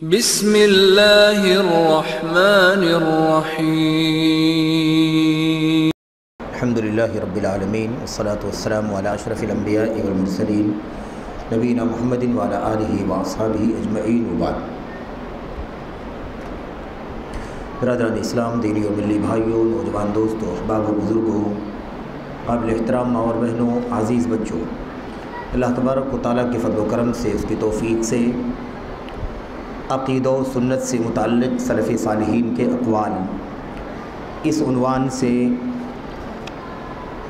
بسم اللہ الرحمن الرحیم۔ الحمدللہ رب العالمین والصلاة والسلام علی اشرف الانبیاء والمرسلین نبینا محمد وعلی آلہ واصحابہ اجمعین وبعد۔ برادران اسلام، دینی و ملی بھائیوں، نوجوان دوستوں، احباب و بزرگوں، قابل احترام ماں اور بہنوں، عزیز بچوں، اللہ تبارک و تعالیٰ کے فضل و کرم سے، اس کی توفیق سے عقیدہ و سنت سے متعلق سلف صالحین کے اقوال، اس عنوان سے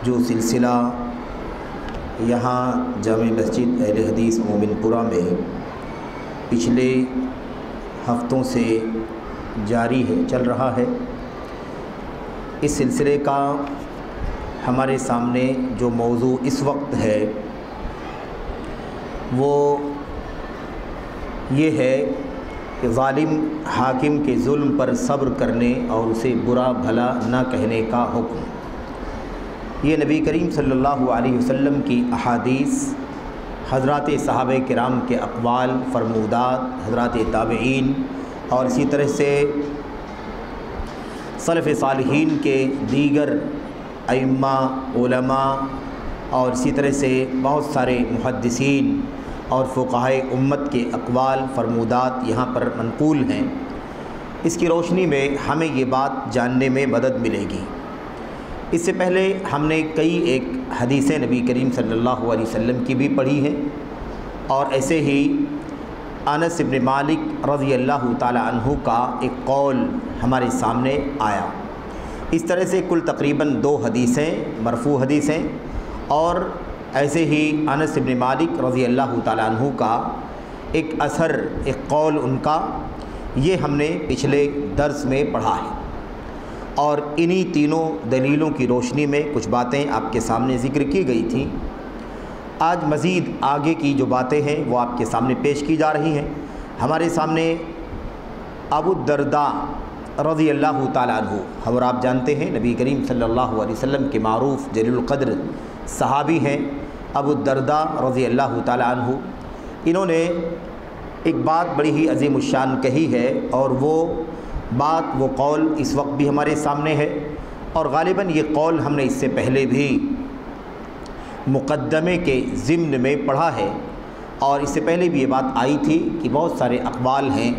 جو سلسلہ یہاں جامع مسجد اہل حدیث مومن پورہ میں پچھلے ہفتوں سے جاری ہے، چل رہا ہے، اس سلسلے کا ہمارے سامنے جو موضوع اس وقت ہے وہ یہ ہے کہ ظالم حاکم کے ظلم پر صبر کرنے اور اسے برا بھلا نہ کہنے کا حکم۔ یہ نبی کریم صلی اللہ علیہ وسلم کی احادیث، حضرات صحابہ کرام کے اقوال فرمودات، حضرات تابعین اور اسی طرح سے سلف صالحین کے دیگر ائمہ، علماء اور اسی طرح سے بہت سارے محدثین اور فقہائے امت کے اقوال فرمودات یہاں پر منقول ہیں۔ اس کی روشنی میں ہمیں یہ بات جاننے میں مدد ملے گی۔ اس سے پہلے ہم نے کئی ایک حدیثیں نبی کریم صلی اللہ علیہ وسلم کی بھی پڑھی ہیں، اور ایسے ہی انس بن مالک رضی اللہ تعالی عنہ کا ایک قول ہمارے سامنے آیا۔ اس طرح سے کل تقریباً 2 حدیثیں مرفوع حدیثیں، اور ایسے ہی انس بن مالک رضی اللہ تعالیٰ عنہ کا ایک اثر، ایک قول ان کا، یہ ہم نے پچھلے درس میں پڑھا ہے، اور انہی تینوں دلیلوں کی روشنی میں کچھ باتیں آپ کے سامنے ذکر کی گئی تھیں۔ آج مزید آگے کی جو باتیں ہیں وہ آپ کے سامنے پیش کی جا رہی ہیں۔ ہمارے سامنے ابو الدرداء رضی اللہ تعالیٰ عنہ، ہم اور آپ جانتے ہیں نبی کریم صلی اللہ علیہ وسلم کے معروف جلیل القدر صحابی ہیں ابو الدرداء رضی اللہ تعالیٰ عنہ۔ انہوں نے ایک بات بڑی ہی عظیم الشان کہی ہے، اور وہ بات، وہ قول اس وقت بھی ہمارے سامنے ہے، اور غالباً یہ قول ہم نے اس سے پہلے بھی مقدمے کے ضمن میں پڑھا ہے، اور اس سے پہلے بھی یہ بات آئی تھی کہ بہت سارے اقوال ہیں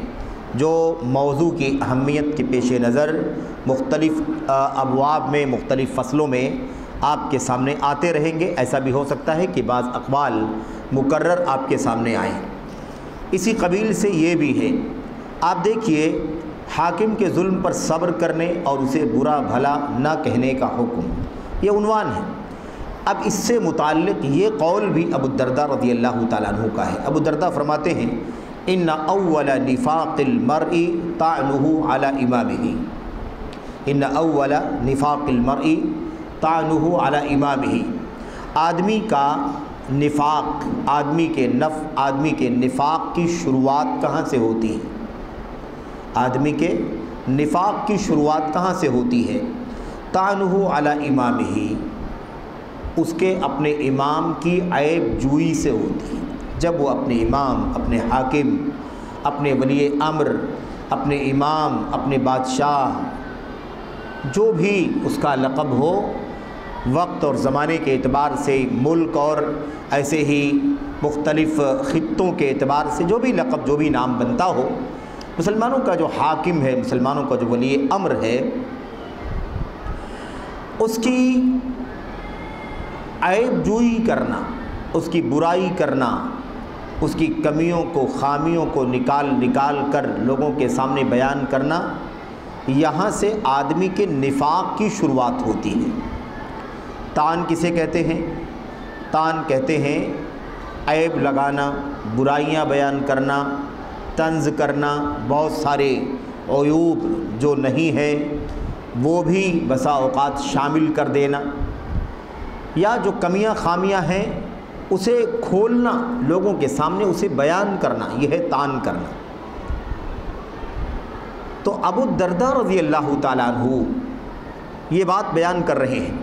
جو موضوع کی اہمیت کے پیش نظر مختلف ابواب میں، مختلف فصلوں میں آپ کے سامنے آتے رہیں گے۔ ایسا بھی ہو سکتا ہے کہ بعض اقوال مکرر آپ کے سامنے آئیں۔ اسی قبیل سے یہ بھی ہے، آپ دیکھیے، حاکم کے ظلم پر صبر کرنے اور اسے برا بھلا نہ کہنے کا حکم، یہ عنوان ہے۔ اب اس سے متعلق یہ قول بھی ابو الدرداء رضی اللہ تعالیٰ عنہ کا ہے۔ ابو الدرداء فرماتے ہیں، ان اول نفاق المرء طعنہ علی امامہ، ان اول نفاق المرء طعنہ علی امامہ، آدمی کا نفاق، آدمی کے نفاق کی شروعات کہاں سے ہوتی ہے؟ آدمی کے نفاق کی شروعات کہاں سے ہوتی ہے؟ طعنہ علی امامہ، اس کے اپنے امام کی عیب جوئی سے ہوتی ہے۔ جب وہ اپنے امام، اپنے حاکم، اپنے ولی امر، اپنے امام، اپنے بادشاہ، جو بھی اس کا لقب ہو، وقت اور زمانے کے اعتبار سے، ملک اور ایسے ہی مختلف خطوں کے اعتبار سے جو بھی لقب، جو بھی نام بنتا ہو، مسلمانوں کا جو حاکم ہے، مسلمانوں کا جو ولی امر ہے، اس کی عیب جوئی کرنا، اس کی برائی کرنا، اس کی کمیوں کو، خامیوں کو نکال کر لوگوں کے سامنے بیان کرنا، یہاں سے آدمی کے نفاق کی شروعات ہوتی ہے۔ طعن کسے کہتے ہیں؟ طعن کہتے ہیں عیب لگانا، برائیاں بیان کرنا، طنز کرنا، بہت سارے عیوب جو نہیں ہیں وہ بھی بسا اوقات شامل کر دینا، یا جو کمیاں خامیاں ہیں اسے کھولنا، لوگوں کے سامنے اسے بیان کرنا، یہ ہے طعن کرنا۔ تو ابو الدرداء رضی اللہ تعالیٰ عنہ یہ بات بیان کر رہے ہیں،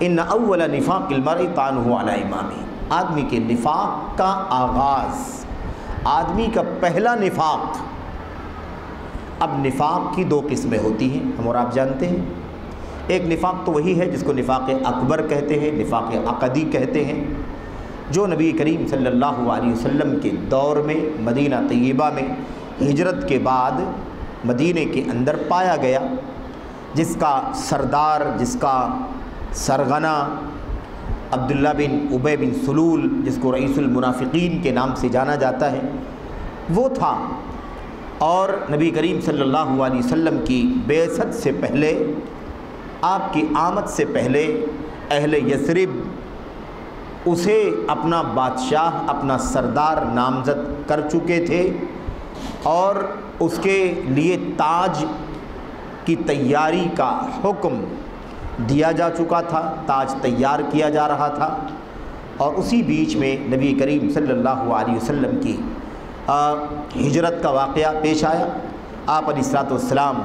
ان اول نفاق المرء طعنہ علی امامہ، آدمی کے نفاق کا آغاز، آدمی کا پہلا نفاق اب نفاق کی 2 قسمیں ہوتی ہیں، ہم اور آپ جانتے ہیں۔ ایک نفاق تو وہی ہے جس کو نفاق اکبر کہتے ہیں، نفاق عقدی کہتے ہیں، جو نبی کریم صلی اللہ علیہ وسلم کے دور میں مدینہ طیبہ میں ہجرت کے بعد مدینے کے اندر پایا گیا، جس کا سردار، جس کا سرغنہ عبداللہ بن ابی بن سلول، جس کو رئیس المنافقین کے نام سے جانا جاتا ہے، وہ تھا۔ اور نبی کریم صلی اللہ علیہ وسلم کی بعثت سے پہلے، آپ کی آمد سے پہلے اہل یثرب اسے اپنا بادشاہ، اپنا سردار نامزد کر چکے تھے، اور اس کے لیے تاج کی تیاری کا حکم دیا جا چکا تھا، تاج تیار کیا جا رہا تھا۔ اور اسی بیچ میں نبی کریم صلی اللہ علیہ وسلم کی ہجرت کا واقعہ پیش آیا۔ آپ علیہ الصلوۃ والسلام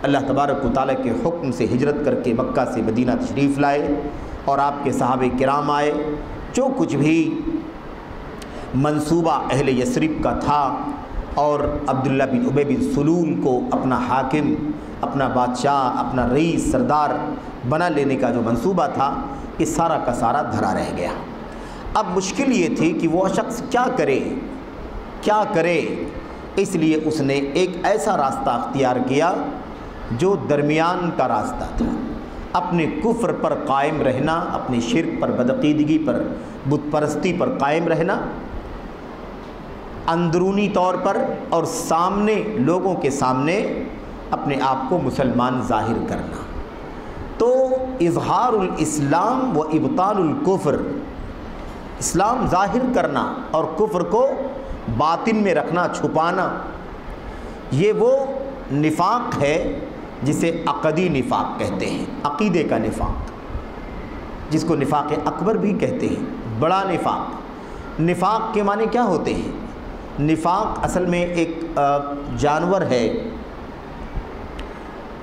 اللہ تبارک و تعالیٰ کے حکم سے ہجرت کر کے مکہ سے مدینہ تشریف لائے، اور آپ کے صحابہ کرام آئے۔ جو کچھ بھی منصوبہ اہل یثرب کا تھا، اور عبداللہ بن ابی بن سلول کو اپنا حاکم، اپنا بادشاہ، اپنا رئیس، سردار بنا لینے کا جو منصوبہ تھا، یہ سارا کا سارا دھرا رہ گیا۔ اب مشکل یہ تھی کہ وہ شخص کیا کرے۔ اس لیے اس نے ایک ایسا راستہ اختیار کیا جو درمیان کا راستہ تھا، اپنے کفر پر قائم رہنا، اپنے شرک پر، بدعقیدگی پر، بت پرستی پر قائم رہنا، اندرونی طور پر، اور سامنے لوگوں کے سامنے اپنے آپ کو مسلمان ظاہر کرنا۔ تو اظہار الاسلام و ابطال الکفر، اسلام ظاہر کرنا اور کفر کو باطن میں رکھنا، چھپانا، یہ وہ نفاق ہے جسے عقدی نفاق کہتے ہیں، عقیدے کا نفاق، جس کو نفاق اکبر بھی کہتے ہیں، بڑا نفاق۔ نفاق کے معنی کیا ہوتے ہیں؟ نفاق اصل میں ایک جانور ہے،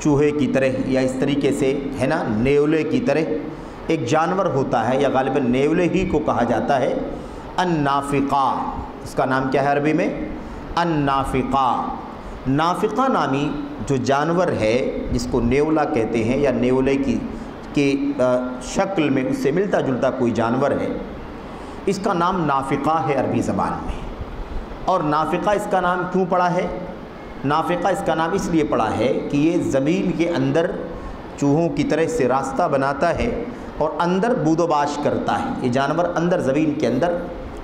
چوہے کی طرح، یا اس طریقے سے ہے نا، نیولے کی طرح ایک جانور ہوتا ہے، یا غالباً نیولے ہی کو کہا جاتا ہے، النافقہ۔ اس کا نام کیا ہے عربی میں؟ النافقہ۔ نافقہ نامی جو جانور ہے، جس کو نیولا کہتے ہیں، یا نیولے کی شکل میں اس سے ملتا جلتا کوئی جانور ہے، اس کا نام نافقہ ہے عربی زبان میں۔ اور نافقہ اس کا نام کیوں پڑا ہے؟ نافقہ اس کا نام اس لیے پڑا ہے کہ یہ زمین کے اندر چوہوں کی طرح سے راستہ بناتا ہے اور اندر بود و باش کرتا ہے۔ یہ جانور اندر زمین کے اندر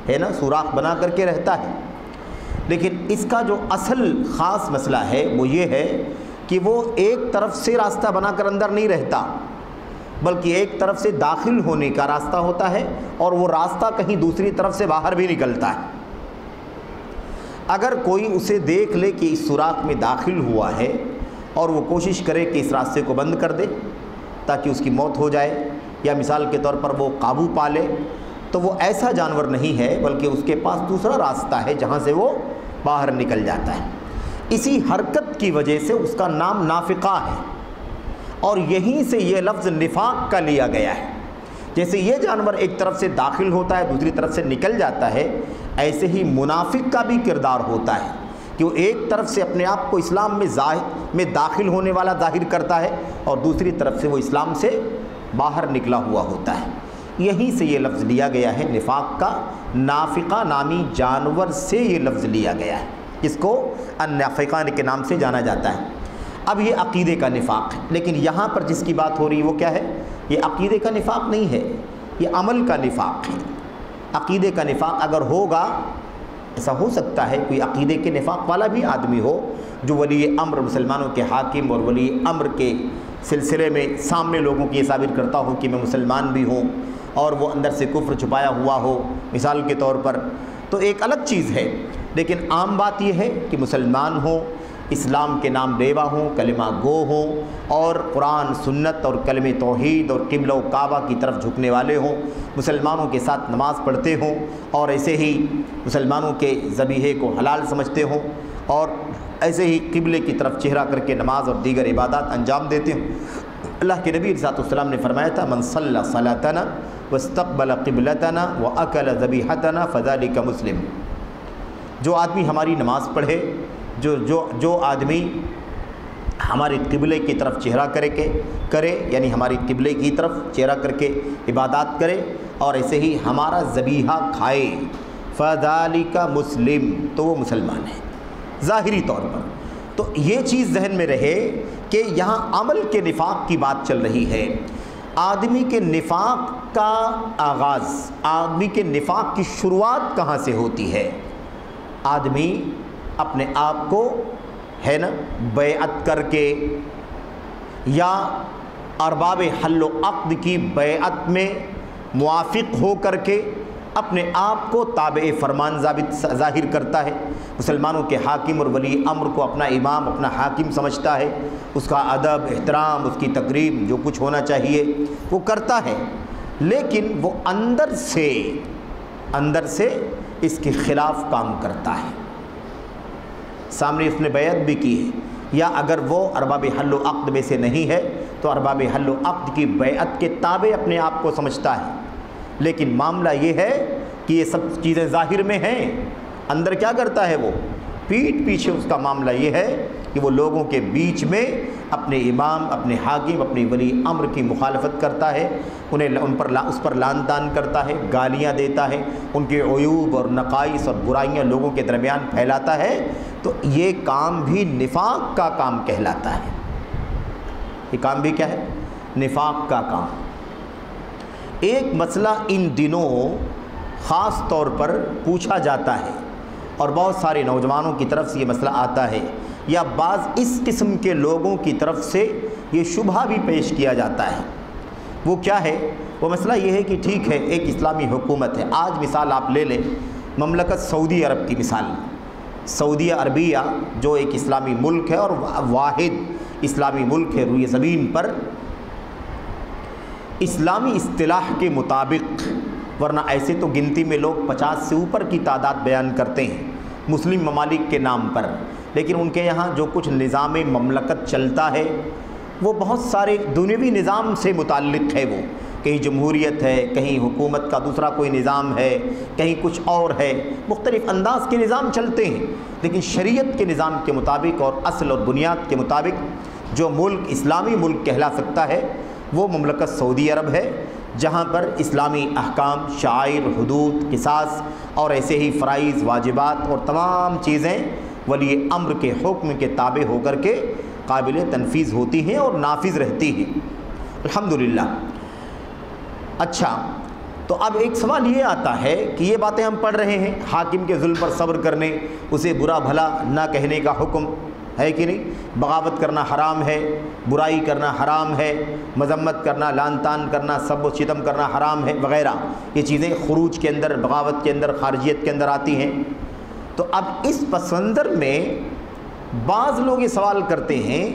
ہے نا، سوراخ بنا کر کے رہتا ہے۔ لیکن اس کا جو اصل خاص مسئلہ ہے وہ یہ ہے کہ وہ ایک طرف سے راستہ بنا کر اندر نہیں رہتا، بلکہ ایک طرف سے داخل ہونے کا راستہ ہوتا ہے، اور وہ راستہ کہیں دوسری طرف سے باہر بھی نکلتا ہے۔ اگر کوئی اسے دیکھ لے کہ اس سوراخ میں داخل ہوا ہے، اور وہ کوشش کرے کہ اس راستے کو بند کر دے تاکہ اس کی موت ہو جائے، یا مثال کے طور پر وہ قابو پا لے، تو وہ ایسا جانور نہیں ہے، بلکہ اس کے پاس دوسرا راستہ ہے جہاں سے وہ باہر نکل جاتا ہے۔ اسی حرکت کی وجہ سے اس کا نام نافقہ ہے، اور یہیں سے یہ لفظ نفاق کا لیا گیا ہے۔ جیسے یہ جانور ایک طرف سے داخل ہوتا ہے، دوسری طرف سے نکل جاتا ہے، ایسے ہی منافق کا بھی کردار ہوتا ہے کہ وہ ایک طرف سے اپنے آپ کو اسلام میں داخل ہونے والا ظاہر کرتا ہے، اور دوسری طرف سے وہ اسلام سے باہر نکلا ہوا ہوتا ہے۔ یہیں سے یہ لفظ لیا گیا ہے نفاق کا، نافقہ نامی جانور سے یہ لفظ لیا گیا ہے، جس کو النافقہ کے نام سے جانا جاتا ہے۔ اب یہ عقیدے کا نفاق ہے، لیکن یہاں پر جس کی بات ہو رہی ہے وہ کیا ہے؟ یہ عقیدے کا نفاق نہیں ہے، یہ عمل کا نفاق ہے۔ عقیدے کا نفاق اگر ہوگا، ایسا ہو سکتا ہے کوئی عقیدے کے نفاق والا بھی آدمی ہو، جو ولی امر، مسلمانوں کے حاکم اور ولی امر کے سلسلے میں سامنے لوگوں کی یہ ثابت کرتا ہو کہ میں مسلمان بھی ہوں، اور وہ اندر سے کفر چھپایا ہوا ہو مثال کے طور پر، تو ایک الگ چیز ہے۔ لیکن عام بات یہ ہے کہ مسلمان ہوں، اسلام کے نام لیوا ہوں، کلمہ گو ہوں، اور قرآن، سنت اور کلمہ توحید اور قبلہ و کعبہ کی طرف جھکنے والے ہوں، مسلمانوں کے ساتھ نماز پڑھتے ہوں، اور ایسے ہی مسلمانوں کے ذبیحے کو حلال سمجھتے ہوں، اور ایسے ہی قبلے کی طرف چہرہ کر کے نماز اور دیگر عبادات انجام دیتے ہوں۔ اللہ کے نبی صلی اللہ علیہ وسلم نے فرمایا تھا، من صلی صلاتنا واستقبل قبلتنا واکل ذبیحتنا فذلک مسلم۔ جو آدمی ہماری نماز پڑھے، جو آدمی ہمارے قبلے کی طرف چہرہ کرے یعنی ہماری قبلے کی طرف چہرہ کر کے عبادات کرے، اور ایسے ہی ہمارا ذبیحہ کھائے، فذالک مسلم، تو وہ مسلمان ہے ظاہری طور پر۔ تو یہ چیز ذہن میں رہے کہ یہاں عمل کے نفاق کی بات چل رہی ہے۔ آدمی کے نفاق کا آغاز، آدمی کے نفاق کی شروعات کہاں سے ہوتی ہے؟ آدمی اپنے آپ کو ہے نا بیعت کر کے یا ارباب حل و عقد کی بیعت میں موافق ہو کر کے اپنے آپ کو تابع فرمان ظاہر کرتا ہے، مسلمانوں کے حاکم اور ولی امر کو اپنا امام، اپنا حاکم سمجھتا ہے، اس کا ادب، احترام، اس کی تقریب، جو کچھ ہونا چاہیے وہ کرتا ہے، لیکن وہ اندر سے اس کے خلاف کام کرتا ہے۔ سامنے اس نے بیعت بھی کی ہے، یا اگر وہ ارباب حل و عقد میں سے نہیں ہے تو ارباب حل و عقد کی بیعت کے تابع اپنے آپ کو سمجھتا ہے، لیکن معاملہ یہ ہے کہ یہ سب چیزیں ظاہر میں ہیں، اندر کیا کرتا ہے وہ؟ پیٹھ پیچھے اس کا معاملہ یہ ہے کہ وہ لوگوں کے بیچ میں اپنے امام، اپنے حاکم، اپنی ولی امر کی مخالفت کرتا ہے، اس پر لعن طعن کرتا ہے، گالیاں دیتا ہے، ان کے عیوب اور نقائص اور برائیاں لوگوں کے درمیان پھیلاتا ہے، تو یہ کام بھی نفاق کا کام کہلاتا ہے۔ یہ کام بھی کیا ہے؟ نفاق کا کام۔ ایک مسئلہ ان دنوں خاص طور پر پوچھا جاتا ہے اور بہت سارے نوجوانوں کی طرف سے یہ مسئلہ آتا ہے، یا بعض اس قسم کے لوگوں کی طرف سے یہ شبہہ بھی پیش کیا جاتا ہے۔ وہ کیا ہے؟ وہ مسئلہ یہ ہے کہ ٹھیک ہے ایک اسلامی حکومت ہے، آج مثال آپ لے لیں مملکت سعودی عرب کی مثال، سعودی عربیہ جو ایک اسلامی ملک ہے اور واحد اسلامی ملک ہے روئے زمین پر، اسلامی اصطلاح کے مطابق، ورنہ ایسے تو گنتی میں لوگ 50 سے اوپر کی تعداد بیان کرتے ہیں مسلم ممالک کے نام پر، لیکن ان کے یہاں جو کچھ نظام مملکت چلتا ہے وہ بہت سارے دنیوی نظام سے متعلق ہے، وہ کہیں جمہوریت ہے، کہیں حکومت کا دوسرا کوئی نظام ہے، کہیں کچھ اور ہے، مختلف انداز کے نظام چلتے ہیں، لیکن شریعت کے نظام کے مطابق اور اصل اور بنیاد کے مطابق جو ملک اسلامی ملک کہلا سکتا ہے وہ مملکت سعودی عرب ہے، جہاں پر اسلامی احکام، شعائر، حدود، قصاص اور ایسے ہی فرائض، واجبات اور تمام چیزیں ولی امر کے حکم کے تابع ہو کر کے قابل تنفیذ ہوتی ہیں اور نافذ رہتی ہیں، الحمدللہ۔ اچھا، تو اب ایک سوال یہ آتا ہے کہ یہ باتیں ہم پڑھ رہے ہیں، حاکم کے ظلم پر صبر کرنے، اسے برا بھلا نہ کہنے کا حکم ہے کہ نہیں، بغاوت کرنا حرام ہے، برائی کرنا حرام ہے، مذمت کرنا، لعن طعن کرنا، سب و شتم کرنا حرام ہے وغیرہ، یہ چیزیں خروج کے اندر، بغاوت کے اندر، خارجیت کے اندر آتی ہیں۔ تو اب اس پس منظر میں بعض لوگ یہ سوال کرتے ہیں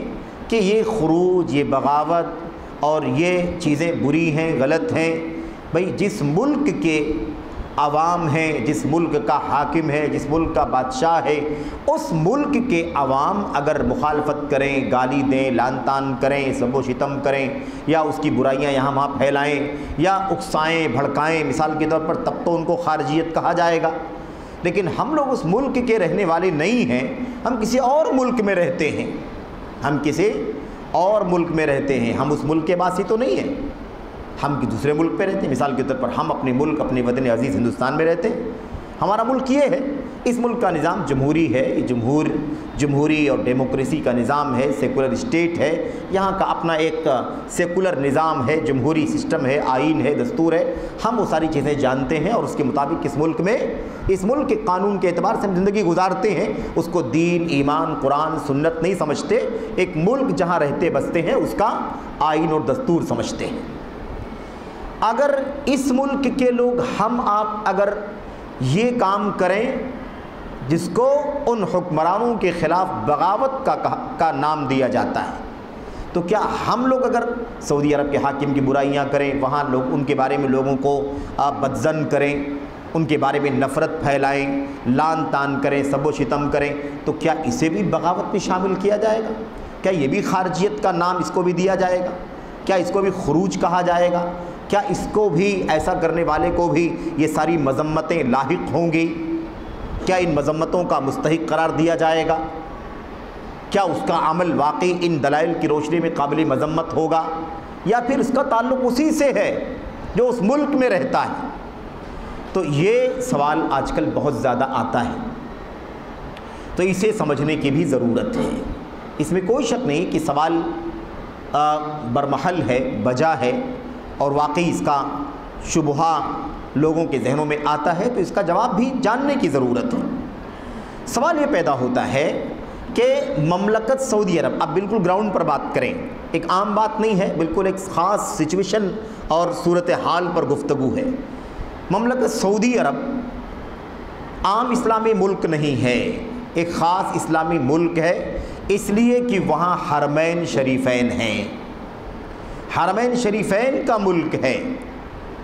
کہ یہ خروج، یہ بغاوت اور یہ چیزیں بری ہیں، غلط ہیں، بھئی جس ملک کے عوام ہیں، جس ملک کا حاکم ہے، جس ملک کا بادشاہ ہے، اس ملک کے عوام اگر مخالفت کریں، گالی دیں، لعن طعن کریں، سب و شتم کریں، یا اس کی برائیاں یہاں وہاں پھیلائیں یا اکسائیں، بھڑکائیں، مثال کے طور پر، تب تو ان کو خارجیت کہا جائے گا۔ لیکن ہم لوگ اس ملک کے رہنے والے نہیں ہیں، ہم کسی اور ملک میں رہتے ہیں، ہم کسی اور ملک میں رہتے ہیں، ہم اس ملک کے باسی تو نہیں ہیں، ہم دوسرے ملک پہ رہتے ہیں۔ مثال کے طور پر ہم اپنے ملک، اپنے وطن عزیز ہندوستان میں رہتے ہیں، ہمارا ملک یہ ہے، اس ملک کا نظام جمہوری ہے، یہ جمہوری اور ڈیموکریسی کا نظام ہے، سیکولر اسٹیٹ ہے، یہاں کا اپنا ایک سیکولر نظام ہے، جمہوری سسٹم ہے، آئین ہے، دستور ہے، ہم وہ ساری چیزیں جانتے ہیں اور اس کے مطابق اس ملک کے قانون کے اعتبار سے ہم زندگی گزارتے ہیں، اس کو دین، ایمان، قرآن، سنت نہیں سمجھتے، ایک ملک جہاں رہتے بستے ہیں اس کا آئین اور دستور سمجھتے ہیں۔ اگر اس ملک کے لوگ، ہم آپ اگر یہ کام کریں جس کو ان حکمرانوں کے خلاف بغاوت کا نام دیا جاتا ہے، تو کیا ہم لوگ اگر سعودی عرب کے حاکم کی برائیاں کریں، وہاں لوگ ان کے بارے میں لوگوں کو بدظن کریں، ان کے بارے میں نفرت پھیلائیں، لعن طعن کریں، سب و شتم کریں، تو کیا اسے بھی بغاوت میں شامل کیا جائے گا؟ کیا یہ بھی خارجیت کا نام اس کو بھی دیا جائے گا؟ کیا اس کو بھی خروج کہا جائے گا؟ کیا اس کو بھی، ایسا کرنے والے کو بھی یہ ساری مذمتیں لاحق ہوں گی؟ کیا ان مذمتوں کا مستحق قرار دیا جائے گا؟ کیا اس کا عمل واقعی ان دلائل کی روشنی میں قابل مذمت ہوگا، یا پھر اس کا تعلق اسی سے ہے جو اس ملک میں رہتا ہے؟ تو یہ سوال آج کل بہت زیادہ آتا ہے، تو اسے سمجھنے کی بھی ضرورت ہے۔ اس میں کوئی شک نہیں کہ سوال برمحل ہے، بجا ہے، اور واقعی اس کا شبہہ لوگوں کے ذہنوں میں آتا ہے، تو اس کا جواب بھی جاننے کی ضرورت ہے۔ سوال یہ پیدا ہوتا ہے کہ مملکت سعودی عرب، اب بالکل گراؤنڈ پر بات کریں، ایک عام بات نہیں ہے، بالکل ایک خاص سچویشن اور صورتحال پر گفتگو ہے۔ مملکت سعودی عرب عام اسلامی ملک نہیں ہے، ایک خاص اسلامی ملک ہے، اس لیے کہ وہاں حرمین شریفین ہیں، حرمین شریفین کا ملک ہے۔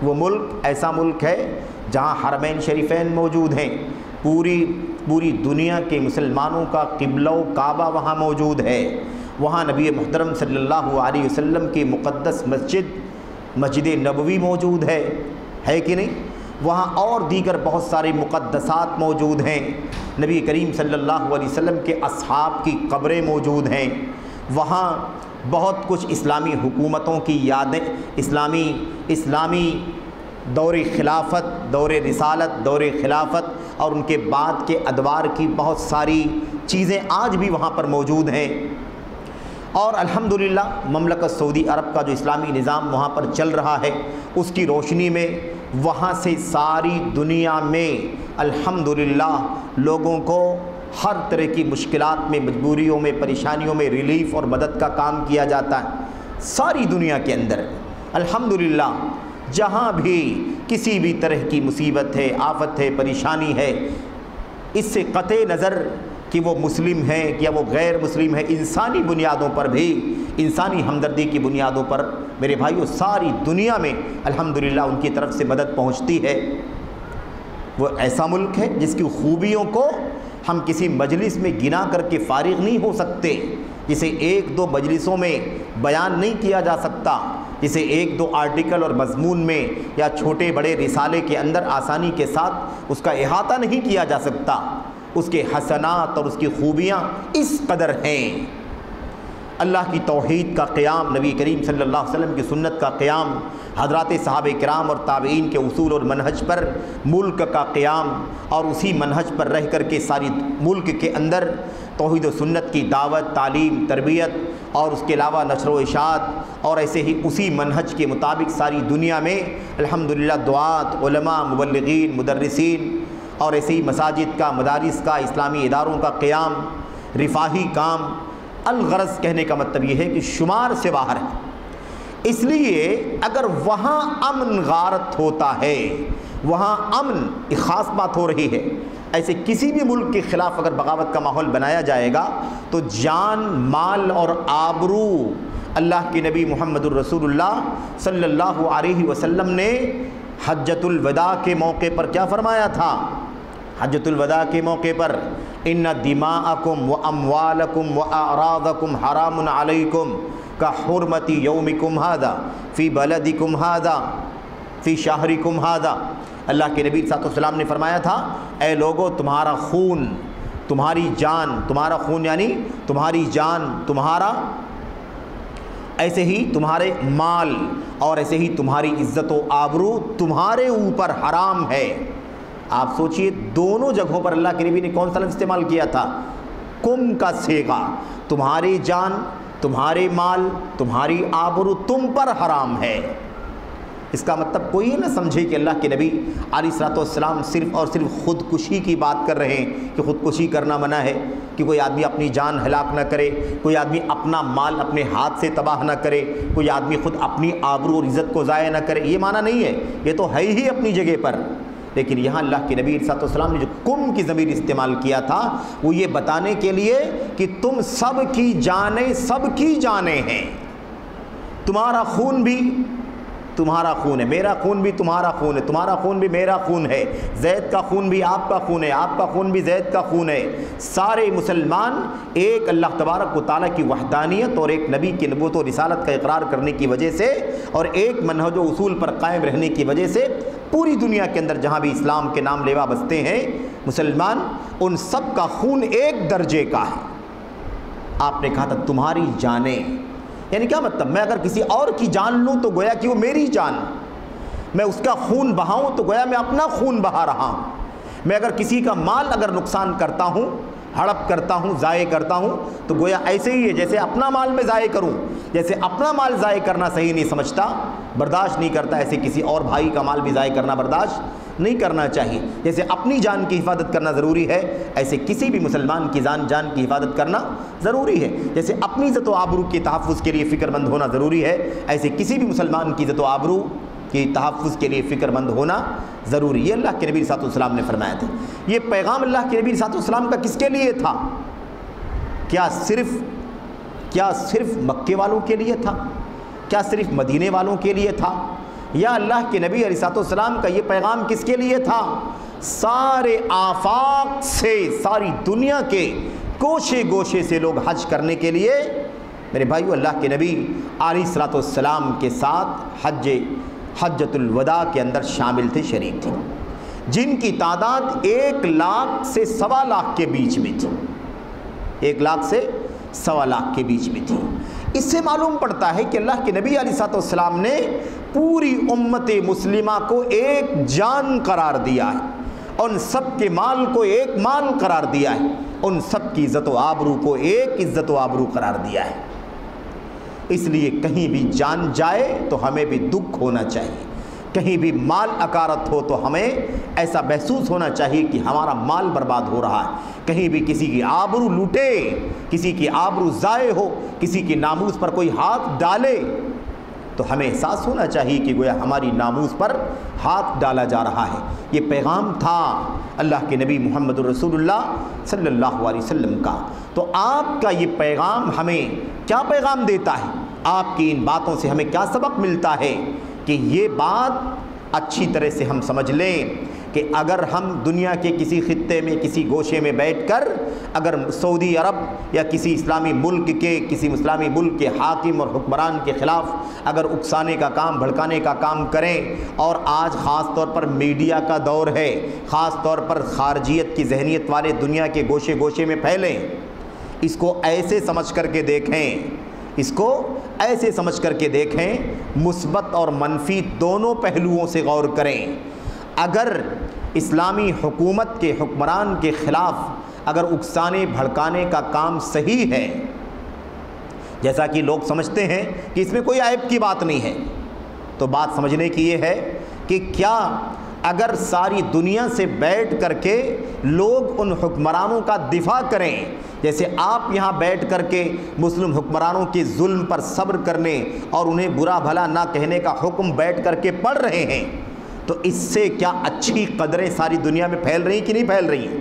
وہ ملک ایسا ملک ہے جہاں حرمین شریفین موجود ہیں، پوری دنیا کے مسلمانوں کا قبلہ و کعبہ وہاں موجود ہے، وہاں نبی محترم صلی اللہ علیہ وسلم کی مقدس مسجد نبوی موجود ہے کہ نہیں؟ وہاں اور دیگر بہت سارے مقدسات موجود ہیں، نبی کریم صلی اللہ علیہ وسلم کے اصحاب کی قبریں موجود ہیں، وہاں بہت کچھ اسلامی حکومتوں کی یادیں، اسلامی دور خلافت، دور رسالت، دور خلافت اور ان کے بعد کے ادوار کی بہت ساری چیزیں آج بھی وہاں پر موجود ہیں۔ اور الحمدللہ مملکت سعودی عرب کا جو اسلامی نظام وہاں پر چل رہا ہے، اس کی روشنی میں وہاں سے ساری دنیا میں الحمدللہ لوگوں کو ہر طرح کی مشکلات میں، مجبوریوں میں، پریشانیوں میں ریلیف اور مدد کا کام کیا جاتا ہے۔ ساری دنیا کے اندر الحمدللہ جہاں بھی کسی بھی طرح کی مصیبت ہے، آفت ہے، پریشانی ہے، اس سے قطع نظر کہ وہ مسلم ہیں یا وہ غیر مسلم ہے، انسانی بنیادوں پر بھی، انسانی ہمدردی کی بنیادوں پر میرے بھائیو ساری دنیا میں الحمدللہ ان کی طرف سے مدد پہنچتی ہے۔ وہ ایسا ملک ہے جس کی خوبیوں کو ہم کسی مجلس میں گنا کر کے فارغ نہیں ہو سکتے، جسے ایک دو مجلسوں میں بیان نہیں کیا جا سکتا، جسے ایک دو آرٹیکل اور مضمون میں یا چھوٹے بڑے رسالے کے اندر آسانی کے ساتھ اس کا احاطہ نہیں کیا جا سکتا۔ اس کے حسنات اور اس کی خوبیاں اس قدر ہیں۔ اللہ کی توحید کا قیام، نبی کریم صلی اللہ علیہ وسلم کی سنت کا قیام، حضرات صحابہ کرام اور تابعین کے اصول اور منہج پر ملک کا قیام، اور اسی منہج پر رہ کر کے ساری ملک کے اندر توحید و سنت کی دعوت، تعلیم، تربیت، اور اس کے علاوہ نشر و اشاعت، اور ایسے ہی اسی منہج کے مطابق ساری دنیا میں الحمدللہ دعات، علماء، مبلغین، مدرسین، اور ایسے ہی مساجد کا، مدارس کا، اسلامی اداروں کا قیام، رفاہی کام۔ الغرض کہنے کا مطلب یہ ہے کہ شمار سے باہر ہے۔ اس لیے اگر وہاں امن غارت ہوتا ہے، وہاں امن ایک خاص بات ہو رہی ہے، ایسے کسی بھی ملک کے خلاف اگر بغاوت کا ماحول بنایا جائے گا تو جان، مال اور آبرو، اللہ کے نبی محمد الرسول اللہ صلی اللہ علیہ وسلم نے حجۃ الوداع کے موقع پر کیا فرمایا تھا؟ حجۃ الوداع کے موقع پر ان دماءکم و اموالکم و اعراضکم حرام علیکم کحرمت یومکم ھذا فی بلدکم ھذا فی شہرکم ھذا۔ اللہ کے نبی صلی اللہ علیہ وسلم نے فرمایا تھا، اے لوگو تمہارا خون، تمہاری جان، تمہارا خون یعنی تمہاری جان، تمہارا، ایسے ہی تمہارے مال، اور ایسے ہی تمہاری عزت و آبرو تمہارے اوپر حرام ہے۔ آپ سوچئے دونوں جگہوں پر اللہ کے نبی نے کون سا لفظ استعمال کیا تھا؟ کم کا صیغہ، تمہاری جان، تمہارے مال، تمہاری آبرو تم پر حرام ہے۔ اس کا مطلب کوئی نہ سمجھے کہ اللہ کے نبی علیہ الصلوۃ والسلام صرف اور صرف خودکشی کی بات کر رہے ہیں کہ خودکشی کرنا منع ہے، کہ کوئی آدمی اپنی جان ہلاک نہ کرے، کوئی آدمی اپنا مال اپنے ہاتھ سے تباہ نہ کرے، کوئی آدمی خود اپنی آبرو اور عزت کو ضائع نہ کرے، یہ معنی نہیں ہے، یہ تو ہے ہی اپنی جگہ پر۔ لیکن یہاں اللہ کے نبی علیہ الصلوۃ والسلام نے جو کم کی ضمیر استعمال کیا تھا وہ یہ بتانے کے لیے کہ تم سب کی جانیں ہیں، تمہارا خون بھی تمہارا خون ہے، میرا خون بھی تمہارا خون ہے، تمہارا خون بھی میرا خون ہے، زید کا خون بھی آپ کا خون ہے، آپ کا خون بھی زید کا خون ہے۔ سارے مسلمان ایک اللہ تبارک و تعالیٰ کی وحدانیت اور ایک نبی کی نبوت و رسالت کا اقرار کرنے کی وجہ سے اور ایک منہج و اصول پر قائم رہنے کی وجہ سے پوری دنیا کے اندر جہاں بھی اسلام کے نام لیوا بستے ہیں مسلمان، ان سب کا خون ایک درجے کا ہے۔ آپ نے کہا تھا تمہاری جانیں، یعنی کیا مطلب؟ میں اگر کسی اور کی جان لوں تو گویا کہ وہ میری جان، میں اس کا خون بہاؤں تو گویا میں اپنا خون بہا رہا ہوں، میں اگر کسی کا مال اگر نقصان کرتا ہوں، ہڑپ کرتا ہوں، ضائع کرتا ہوں، تو گویا ایسے ہی ہے جیسے اپنا مال میں ضائع کروں، جیسے اپنا مال ضائع کرنا صحیح نہیں سمجھتا، برداشت نہیں کرتا، ایسے کسی اور بھائی کا مال بھی ضائع کرنا برداشت نہیں کرنا چاہیے۔ جیسے اپنی جان کی حفاظت کرنا ضروری ہے، ایسے کسی بھی مسلمان کی جان کی حفاظت کرنا ضروری ہے۔ جیسے اپنی عزت و آبرو کے تحفظ کے لیے فکر مند ہونا ضروری ہے، ایسے کسی بھی مسلمان کی عزت و آبرو کی تحفظ کے لیے فکر مند ہونا ضروری ہے۔ یہ اللہ کے نبی صلی اللہ علیہ وسلم نے فرمایا تھا۔ یہ پیغام اللہ کے نبی صلی اللہ علیہ وسلم کا کس کے لیے تھا؟ کیا صرف مکے والوں کے لیے تھا؟ کیا صرف مدینے والوں کے لیے تھا؟ یا اللہ کے نبی علیہ السلام کا یہ پیغام کس کے لیے تھا؟ سارے آفاق سے، ساری دنیا کے گوشے گوشے سے لوگ حج کرنے کے لیے، میرے بھائیو، اللہ کے نبی علیہ السلام کے ساتھ حجۃ الوداع کے اندر شامل تھے، شریک تھے، جن کی تعداد 1 لاکھ سے 1.25 لاکھ کے بیچ میں تھی، 1 لاکھ سے 1.25 لاکھ کے بیچ میں تھی۔ اس سے معلوم پڑتا ہے کہ اللہ کے نبی علیہ السلام نے پوری امت مسلمہ کو ایک جان قرار دیا ہے، ان سب کے مال کو ایک مال قرار دیا ہے، ان سب کی عزت و آبرو کو ایک عزت و آبرو قرار دیا ہے۔ اس لیے کہیں بھی جان جائے تو ہمیں بھی دکھ ہونا چاہیے، کہیں بھی مال اکارت ہو تو ہمیں ایسا محسوس ہونا چاہیے کہ ہمارا مال برباد ہو رہا ہے، کہیں بھی کسی کی آبرو لوٹے، کسی کی آبرو ضائع ہو، کسی کی ناموس پر کوئی ہاتھ ڈالے تو ہمیں احساس ہونا چاہیے کہ گویا ہماری ناموس پر ہاتھ ڈالا جا رہا ہے۔ یہ پیغام تھا اللہ کے نبی محمد رسول اللہ صلی اللہ علیہ وسلم کا۔ تو آپ کا یہ پیغام ہمیں کیا پیغام دیتا ہے؟ آپ کی ان باتوں سے ہمیں کیا سبق ملتا ہے؟ کہ یہ بات اچھی طرح سے ہم سمجھ لیں کہ اگر ہم دنیا کے کسی خطے میں، کسی گوشے میں بیٹھ کر اگر سعودی عرب یا کسی اسلامی ملک کے، کسی اسلامی ملک کے حاکم اور حکمران کے خلاف اگر اکسانے کا کام، بھڑکانے کا کام کریں، اور آج خاص طور پر میڈیا کا دور ہے، خاص طور پر خارجیت کی ذہنیت والے دنیا کے گوشے گوشے میں پھیلیں، اس کو ایسے سمجھ کر کے دیکھیں، اس کو ایسے سمجھ کر کے دیکھیں، مثبت اور منفی دونوں پہلوؤں سے غور کریں۔ اگر اسلامی حکومت کے حکمران کے خلاف اگر اکسانے بھڑکانے کا کام صحیح ہے، جیسا کہ لوگ سمجھتے ہیں کہ اس میں کوئی عیب کی بات نہیں ہے، تو بات سمجھنے کی یہ ہے کہ کیا اگر ساری دنیا سے بیٹھ کر کے لوگ ان حکمرانوں کا دفاع کریں، جیسے آپ یہاں بیٹھ کر کے مسلم حکمرانوں کے ظلم پر صبر کرنے اور انہیں برا بھلا نہ کہنے کا حکم بیٹھ کر کے پڑھ رہے ہیں، تو اس سے کیا اچھی قدریں ساری دنیا میں پھیل رہی کہ نہیں پھیل رہی ہیں؟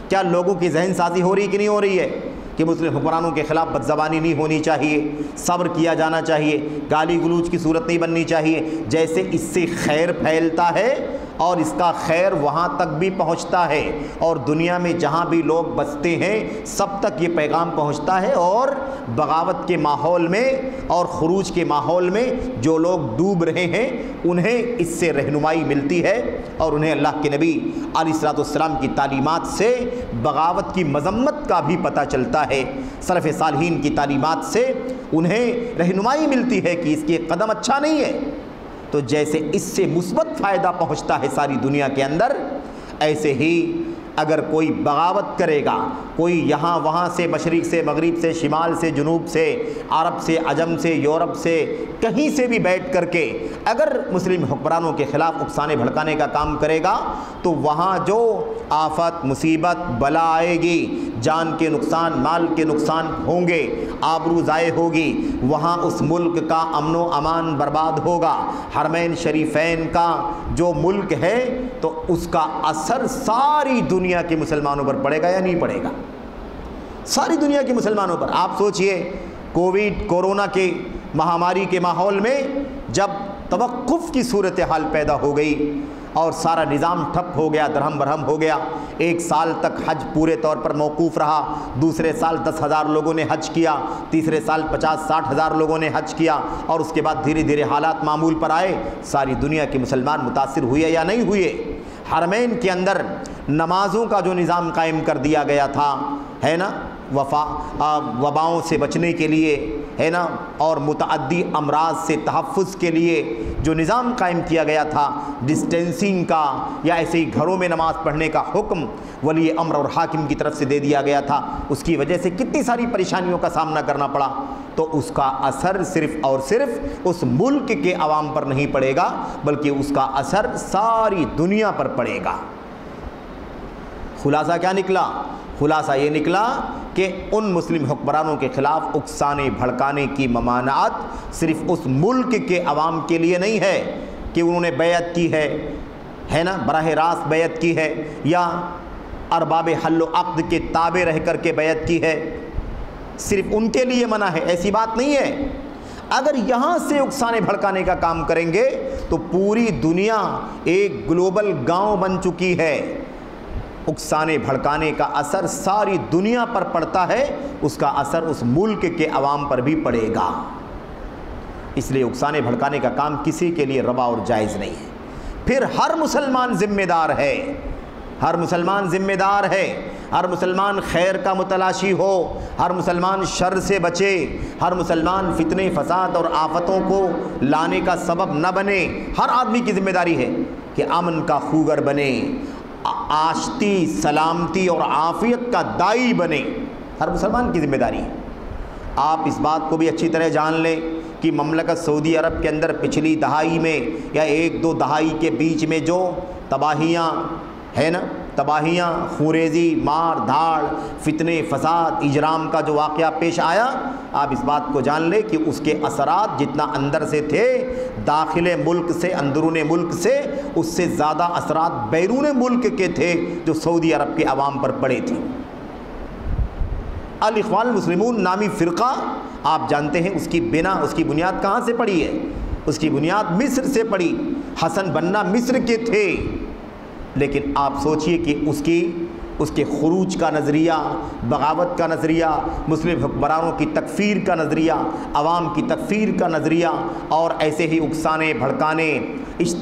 کیا لوگوں کی ذہن سازی ہو رہی کہ نہیں ہو رہی ہے کہ مسلم حکمرانوں کے خلاف بدزبانی نہیں ہونی چاہیے، صبر کیا جانا چاہیے، گالی گلوچ کی صورت نہیں بننی چاہیے؟ جیسے اس سے خیر پھیلتا ہے اور اس کا خیر وہاں تک بھی پہنچتا ہے، اور دنیا میں جہاں بھی لوگ بستے ہیں سب تک یہ پیغام پہنچتا ہے، اور بغاوت کے ماحول میں اور خروج کے ماحول میں جو لوگ ڈوب رہے ہیں انہیں اس سے رہنمائی ملتی ہے، اور انہیں اللہ کے نبی علیہ السلام کی تعلیمات سے بغاوت کی مذمت کا بھی پتہ چلتا ہے، سلف صالحین کی تعلیمات سے انہیں رہنمائی ملتی ہے کہ اس کے قدم اچھا نہیں ہے۔ تو جیسے اس سے مثبت فائدہ پہنچتا ہے ساری دنیا کے اندر، ایسے ہی اگر کوئی بغاوت کرے گا، کوئی یہاں وہاں سے، مشرق سے، مغرب سے، شمال سے، جنوب سے، عرب سے، عجم سے، یورپ سے، کہیں سے بھی بیٹھ کر کے اگر مسلم حکمرانوں کے خلاف اکسانے بھڑکانے کا کام کرے گا تو وہاں جو آفت، مصیبت، بلا آئے گی، جان کے نقصان، مال کے نقصان ہوں گے، آبرو ضائع ہوگی، وہاں اس ملک کا امن و امان برباد ہوگا۔ حرمین شریفین کا جو ملک ہے تو اس کا اثر ساری دنیا کے مسلمانوں پر پڑے گا یا نہیں پڑے گا؟ ساری دنیا کے مسلمانوں پر۔ آپ سوچئے کورونا کے مہاماری کے ماحول میں جب توقف کی صورتحال پیدا ہو گئی اور سارا نظام ٹھپ ہو گیا، درہم برہم ہو گیا، 1 سال تک حج پورے طور پر موقوف رہا، دوسرے سال 10,000 لوگوں نے حج کیا، تیسرے سال 50-60 ہزار لوگوں نے حج کیا، اور اس کے بعد دھیرے دھیرے حالات معمول پر آئے۔ ساری دنیا کے مسلمان متاثر ہوئے یا نہیں ہوئے؟ حرمین کے اندر نمازوں کا جو نظام قائم کر دیا گیا تھا، ہے نا، وباؤں سے بچنے کے لیے ہے نا، اور متعدی امراض سے تحفظ کے لیے جو نظام قائم کیا گیا تھا ڈسٹینسنگ کا، یا ایسے ہی گھروں میں نماز پڑھنے کا حکم ولی امر اور حاکم کی طرف سے دے دیا گیا تھا، اس کی وجہ سے کتنی ساری پریشانیوں کا سامنا کرنا پڑا، تو اس کا اثر صرف اور صرف اس ملک کے عوام پر نہیں پڑے گا، بلکہ اس کا اثر ساری دنیا پر پڑے گا۔ خلاصہ کیا نکلا؟ خلاصہ یہ نکلا کہ ان مسلم حکمرانوں کے خلاف اکسانے بھڑکانے کی ممانعت صرف اس ملک کے عوام کے لیے نہیں ہے کہ انہوں نے بیعت کی ہے نا، براہ راست بیعت کی ہے، یا ارباب حل و عقد کے تابع رہ کر کے بیعت کی ہے، صرف ان کے لیے منع ہے، ایسی بات نہیں ہے۔ اگر یہاں سے اکسانے بھڑکانے کا کام کریں گے تو پوری دنیا ایک گلوبل گاؤں بن چکی ہے، اکسانے بھڑکانے کا اثر ساری دنیا پر پڑتا ہے، اس کا اثر اس ملک کے عوام پر بھی پڑے گا، اس لیے اکسانے بھڑکانے کا کام کسی کے لیے روا اور جائز نہیں ہے۔ پھر ہر مسلمان ذمہ دار ہے، ہر مسلمان ذمہ دار ہے، ہر مسلمان خیر کا متلاشی ہو، ہر مسلمان شر سے بچے، ہر مسلمان فتنے فساد اور آفتوں کو لانے کا سبب نہ بنے۔ ہر آدمی کی ذمہ داری ہے کہ امن کا خوگر بنے، آشتی سلامتی اور عافیت کا دائی بنے، ہر مسلمان کی ذمہ داری ہے۔ آپ اس بات کو بھی اچھی طرح جان لیں کہ مملکت سعودی عرب کے اندر پچھلی دہائی میں یا ایک دو دہائی کے بیچ میں جو تباہیاں ہے نا، تباہیاں، خوریزی، مار دھاڑ، فتنے فساد، اجرام کا جو واقعہ پیش آیا، آپ اس بات کو جان لیں کہ اس کے اثرات جتنا اندر سے تھے داخل ملک سے، اندرون ملک سے، اس سے زیادہ اثرات بیرون ملک کے تھے جو سعودی عرب کے عوام پر پڑے تھے۔ الاخوان المسلمون نامی فرقہ آپ جانتے ہیں، اس کی بنیاد کہاں سے پڑی ہے؟ اس کی بنیاد مصر سے پڑی، حسن بنا مصر کے تھے، لیکن آپ سوچئے کہ اس کے خروج کا نظریہ، بغاوت کا نظریہ، مسلم حکمرانوں کی تکفیر کا نظریہ، عوام کی تکفیر کا نظریہ، اور ایسے ہی اکسانے بھڑکانے،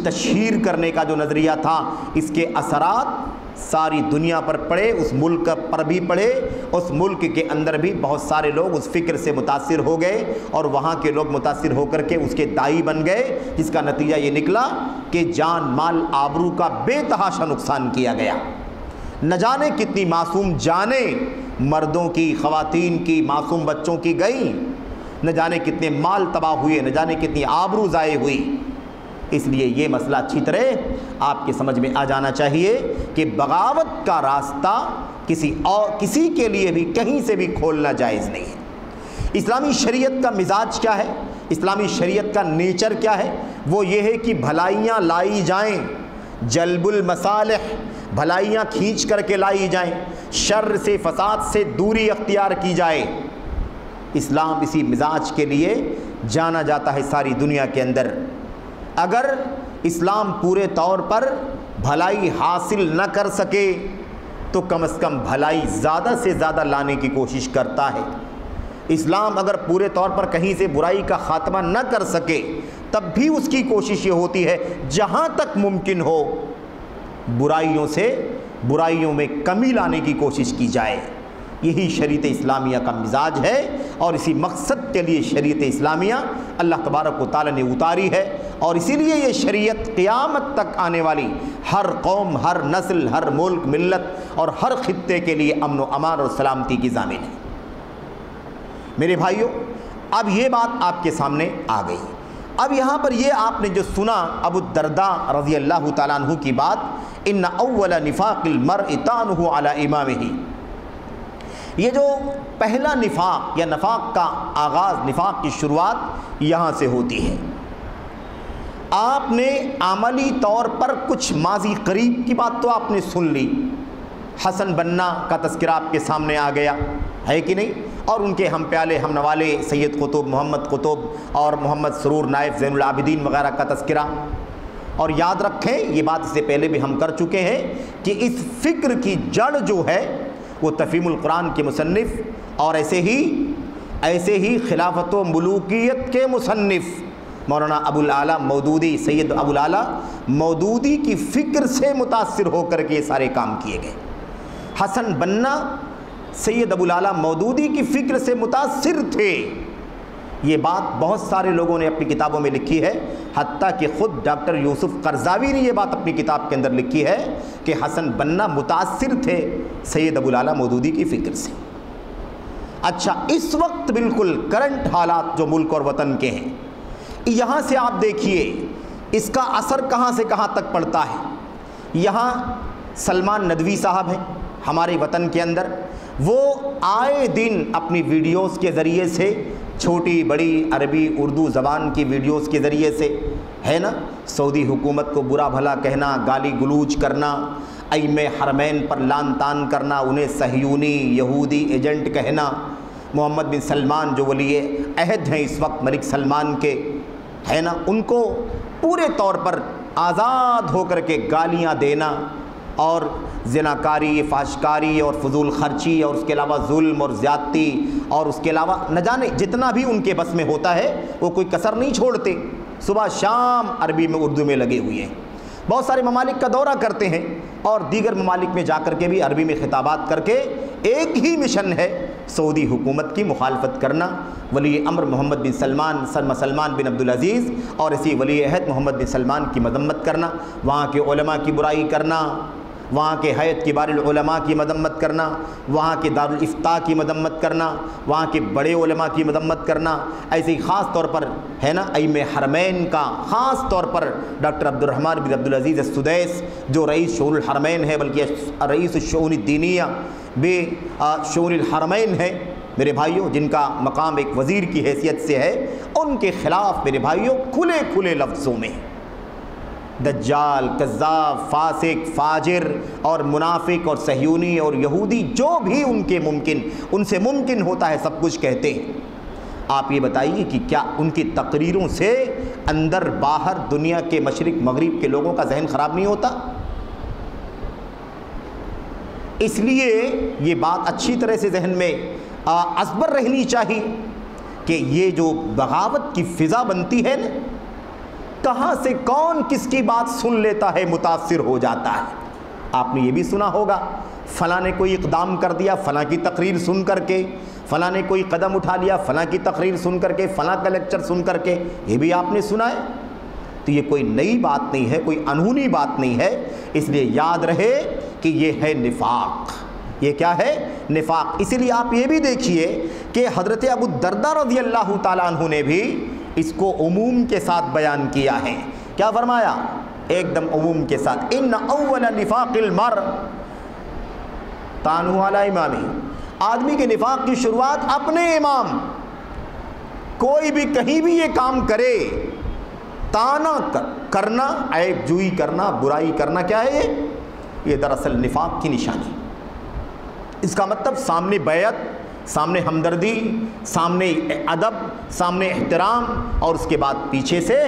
تشہیر کرنے کا جو نظریہ تھا، اس کے اثرات ساری دنیا پر پڑے، اس ملک پر بھی پڑے، اس ملک کے اندر بھی بہت سارے لوگ اس فکر سے متاثر ہو گئے، اور وہاں کے لوگ متاثر ہو کر کے اس کے دائی بن گئے، جس کا نتیجہ یہ نکلا کہ جان مال آبرو کا بے تحاشا نقصان کیا گیا۔ نہ جانے کتنی معصوم جانیں مردوں کی، خواتین کی، معصوم بچوں کی گئیں، نہ جانے کتنے مال تباہ ہوئے، نہ جانے کتنی آبرو ضائع ہوئی۔ اس لیے یہ مسئلہ اچھی طرح آپ کے سمجھ میں آ جانا چاہیے کہ بغاوت کا راستہ کسی کے لیے بھی کہیں سے بھی کھولنا جائز نہیں ہے۔ اسلامی شریعت کا مزاج کیا ہے؟ اسلامی شریعت کا نیچر کیا ہے؟ وہ یہ ہے کہ بھلائیاں لائی جائیں، جلب المصالح، بھلائیاں کھینچ کر کے لائی جائیں، شر سے فساد سے دوری اختیار کی جائے۔ اسلام اسی مزاج کے لیے جانا جاتا ہے ساری دنیا کے اندر۔ اگر اسلام پورے طور پر بھلائی حاصل نہ کر سکے تو کم از کم بھلائی زیادہ سے زیادہ لانے کی کوشش کرتا ہے۔ اسلام اگر پورے طور پر کہیں سے برائی کا خاتمہ نہ کر سکے تب بھی اس کی کوشش یہ ہوتی ہے جہاں تک ممکن ہو برائیوں میں کمی لانے کی کوشش کی جائے۔ یہی شریعت اسلامیہ کا مزاج ہے، اور اسی مقصد کے لیے شریعت اسلامیہ اللہ تبارک و تعالی نے اتاری ہے، اور اسی لیے یہ شریعت قیامت تک آنے والی ہر قوم، ہر نسل، ہر ملک، ملت اور ہر خطے کے لیے امن و امان اور سلامتی کی ضامن ہے۔ میرے بھائیوں، اب یہ بات آپ کے سامنے آ گئی۔ اب یہاں پر یہ آپ نے جو سنا ابو الدرداء رضی اللہ تعالیٰ عنہ کی بات، ان اول نفاق المرء طعنہ علی امامہ، یہ جو پہلا نفاق یا نفاق کا آغاز، نفاق کی شروعات یہاں سے ہوتی ہے۔ آپ نے عملی طور پر کچھ ماضی قریب کی بات تو آپ نے سن لی، حسن بنا کا تذکرہ آپ کے سامنے آ گیا ہے کہ نہیں، اور ان کے ہم پیالے ہم نوالے سید قطب، محمد قطب اور محمد سرور نائف زین العابدین وغیرہ کا تذکرہ۔ اور یاد رکھیں، یہ بات اس سے پہلے بھی ہم کر چکے ہیں کہ اس فکر کی جڑ جو ہے وہ تفہیم القرآن کے مصنف اور ایسے ہی خلافت و ملوکیت کے مصنف مولانا ابو الاعلیٰ مودودی، سید ابو الاعلیٰ مودودی کی فکر سے متاثر ہو کر کے یہ سارے کام کیے گئے۔ حسن بنا سید ابوالعلا مودودی کی فکر سے متاثر تھے۔ یہ بات بہت سارے لوگوں نے اپنی کتابوں میں لکھی ہے، حتیٰ کہ خود ڈاکٹر یوسف قرضاوی نے یہ بات اپنی کتاب کے اندر لکھی ہے کہ حسن بنا متاثر تھے سید ابوالعلا مودودی کی فکر سے۔ اچھا، اس وقت بالکل کرنٹ حالات جو ملک اور وطن کے ہیں، یہاں سے آپ دیکھیے اس کا اثر کہاں سے کہاں تک پڑتا ہے۔ یہاں سلمان ندوی صاحب ہیں ہمارے وطن کے اندر، وہ آئے دن اپنی ویڈیوز کے ذریعے سے، چھوٹی بڑی عربی اردو زبان کی ویڈیوز کے ذریعے سے، ہے نا، سعودی حکومت کو برا بھلا کہنا، گالی گلوچ کرنا، ائمہ حرمین پر لعن طعن کرنا، انہیں صہیونی یہودی ایجنٹ کہنا، محمد بن سلمان جو ولی عہد ہیں اس وقت ملک سلمان کے، ہے نا، ان کو پورے طور پر آزاد ہو کر کے گالیاں دینا، اور زناکاری، فحشکاری اور فضول خرچی، اور اس کے علاوہ ظلم اور زیادتی، اور اس کے علاوہ نہ جانے جتنا بھی ان کے بس میں ہوتا ہے وہ کوئی کسر نہیں چھوڑتے، صبح شام عربی میں اردو میں لگے ہوئے ہیں۔ بہت سارے ممالک کا دورہ کرتے ہیں اور دیگر ممالک میں جا کر کے بھی عربی میں خطابات کر کے ایک ہی مشن ہے، سعودی حکومت کی مخالفت کرنا، ولی امر محمد بن سلمان بن عبدالعزیز اور اسی ولی عہد محمد بن سلمان کی مذمت کرنا، وہاں کے علماء کی برائی کرنا، وہاں کے ہیئت کبار العلماء کی مذمت کرنا، وہاں کے دارالافتاء کی مذمت کرنا، وہاں کے بڑے علماء کی مذمت کرنا، ایسے ہی خاص طور پر، ہے نا، ائمہ حرمین کا، خاص طور پر ڈاکٹر عبد الرحمن بن عبدالعزیز السدیس جو رئیس شؤون الحرمین ہے، بلکہ رئیس الشؤون الدینیہ بے شؤون الحرمین ہے، میرے بھائیوں، جن کا مقام ایک وزیر کی حیثیت سے ہے، ان کے خلاف میرے بھائیوں کھلے کھلے لفظوں میں دجال، کذاب، فاسق، فاجر اور منافق اور صہیونی اور یہودی جو بھی ان سے ممکن ہوتا ہے سب کچھ کہتے ہیں۔ آپ یہ بتائیے کہ کیا ان کی تقریروں سے اندر باہر دنیا کے مشرق مغرب کے لوگوں کا ذہن خراب نہیں ہوتا؟ اس لیے یہ بات اچھی طرح سے ذہن میں ازبر رہنی چاہیے کہ یہ جو بغاوت کی فضا بنتی ہے نا، کہاں سے کون کس کی بات سن لیتا ہے متاثر ہو جاتا ہے۔ آپ نے یہ بھی سنا ہوگا، فلاں نے کوئی اقدام کر دیا فلاں کی تقریر سن کر کے، فلاں نے کوئی قدم اٹھا لیا فلاں کی تقریر سن کر کے، فلاں کا لیکچر سن کر کے، یہ بھی آپ نے سنا ہے۔ تو یہ کوئی نئی بات نہیں ہے، کوئی انہونی بات نہیں ہے، اس لیے یاد رہے کہ یہ ہے نفاق۔ یہ کیا ہے؟ نفاق۔ اسی لیے آپ یہ بھی دیکھیے کہ حضرت ابو الدرداء رضی اللہ تعالیٰ عنہ نے بھی اس کو عموم کے ساتھ بیان کیا ہے۔ کیا فرمایا؟ ایک دم عموم کے ساتھ، ان اول نفاق المرء طعنہ علی امامہ، آدمی کے نفاق کی شروعات اپنے امام، کوئی بھی کہیں بھی یہ کام کرے، طعنہ کرنا، عیب جوئی کرنا، برائی کرنا، کیا ہے یہ دراصل نفاق کی نشانی۔ اس کا مطلب سامنے بیعت، سامنے ہمدردی، سامنے ادب، سامنے احترام، اور اس کے بعد پیچھے سے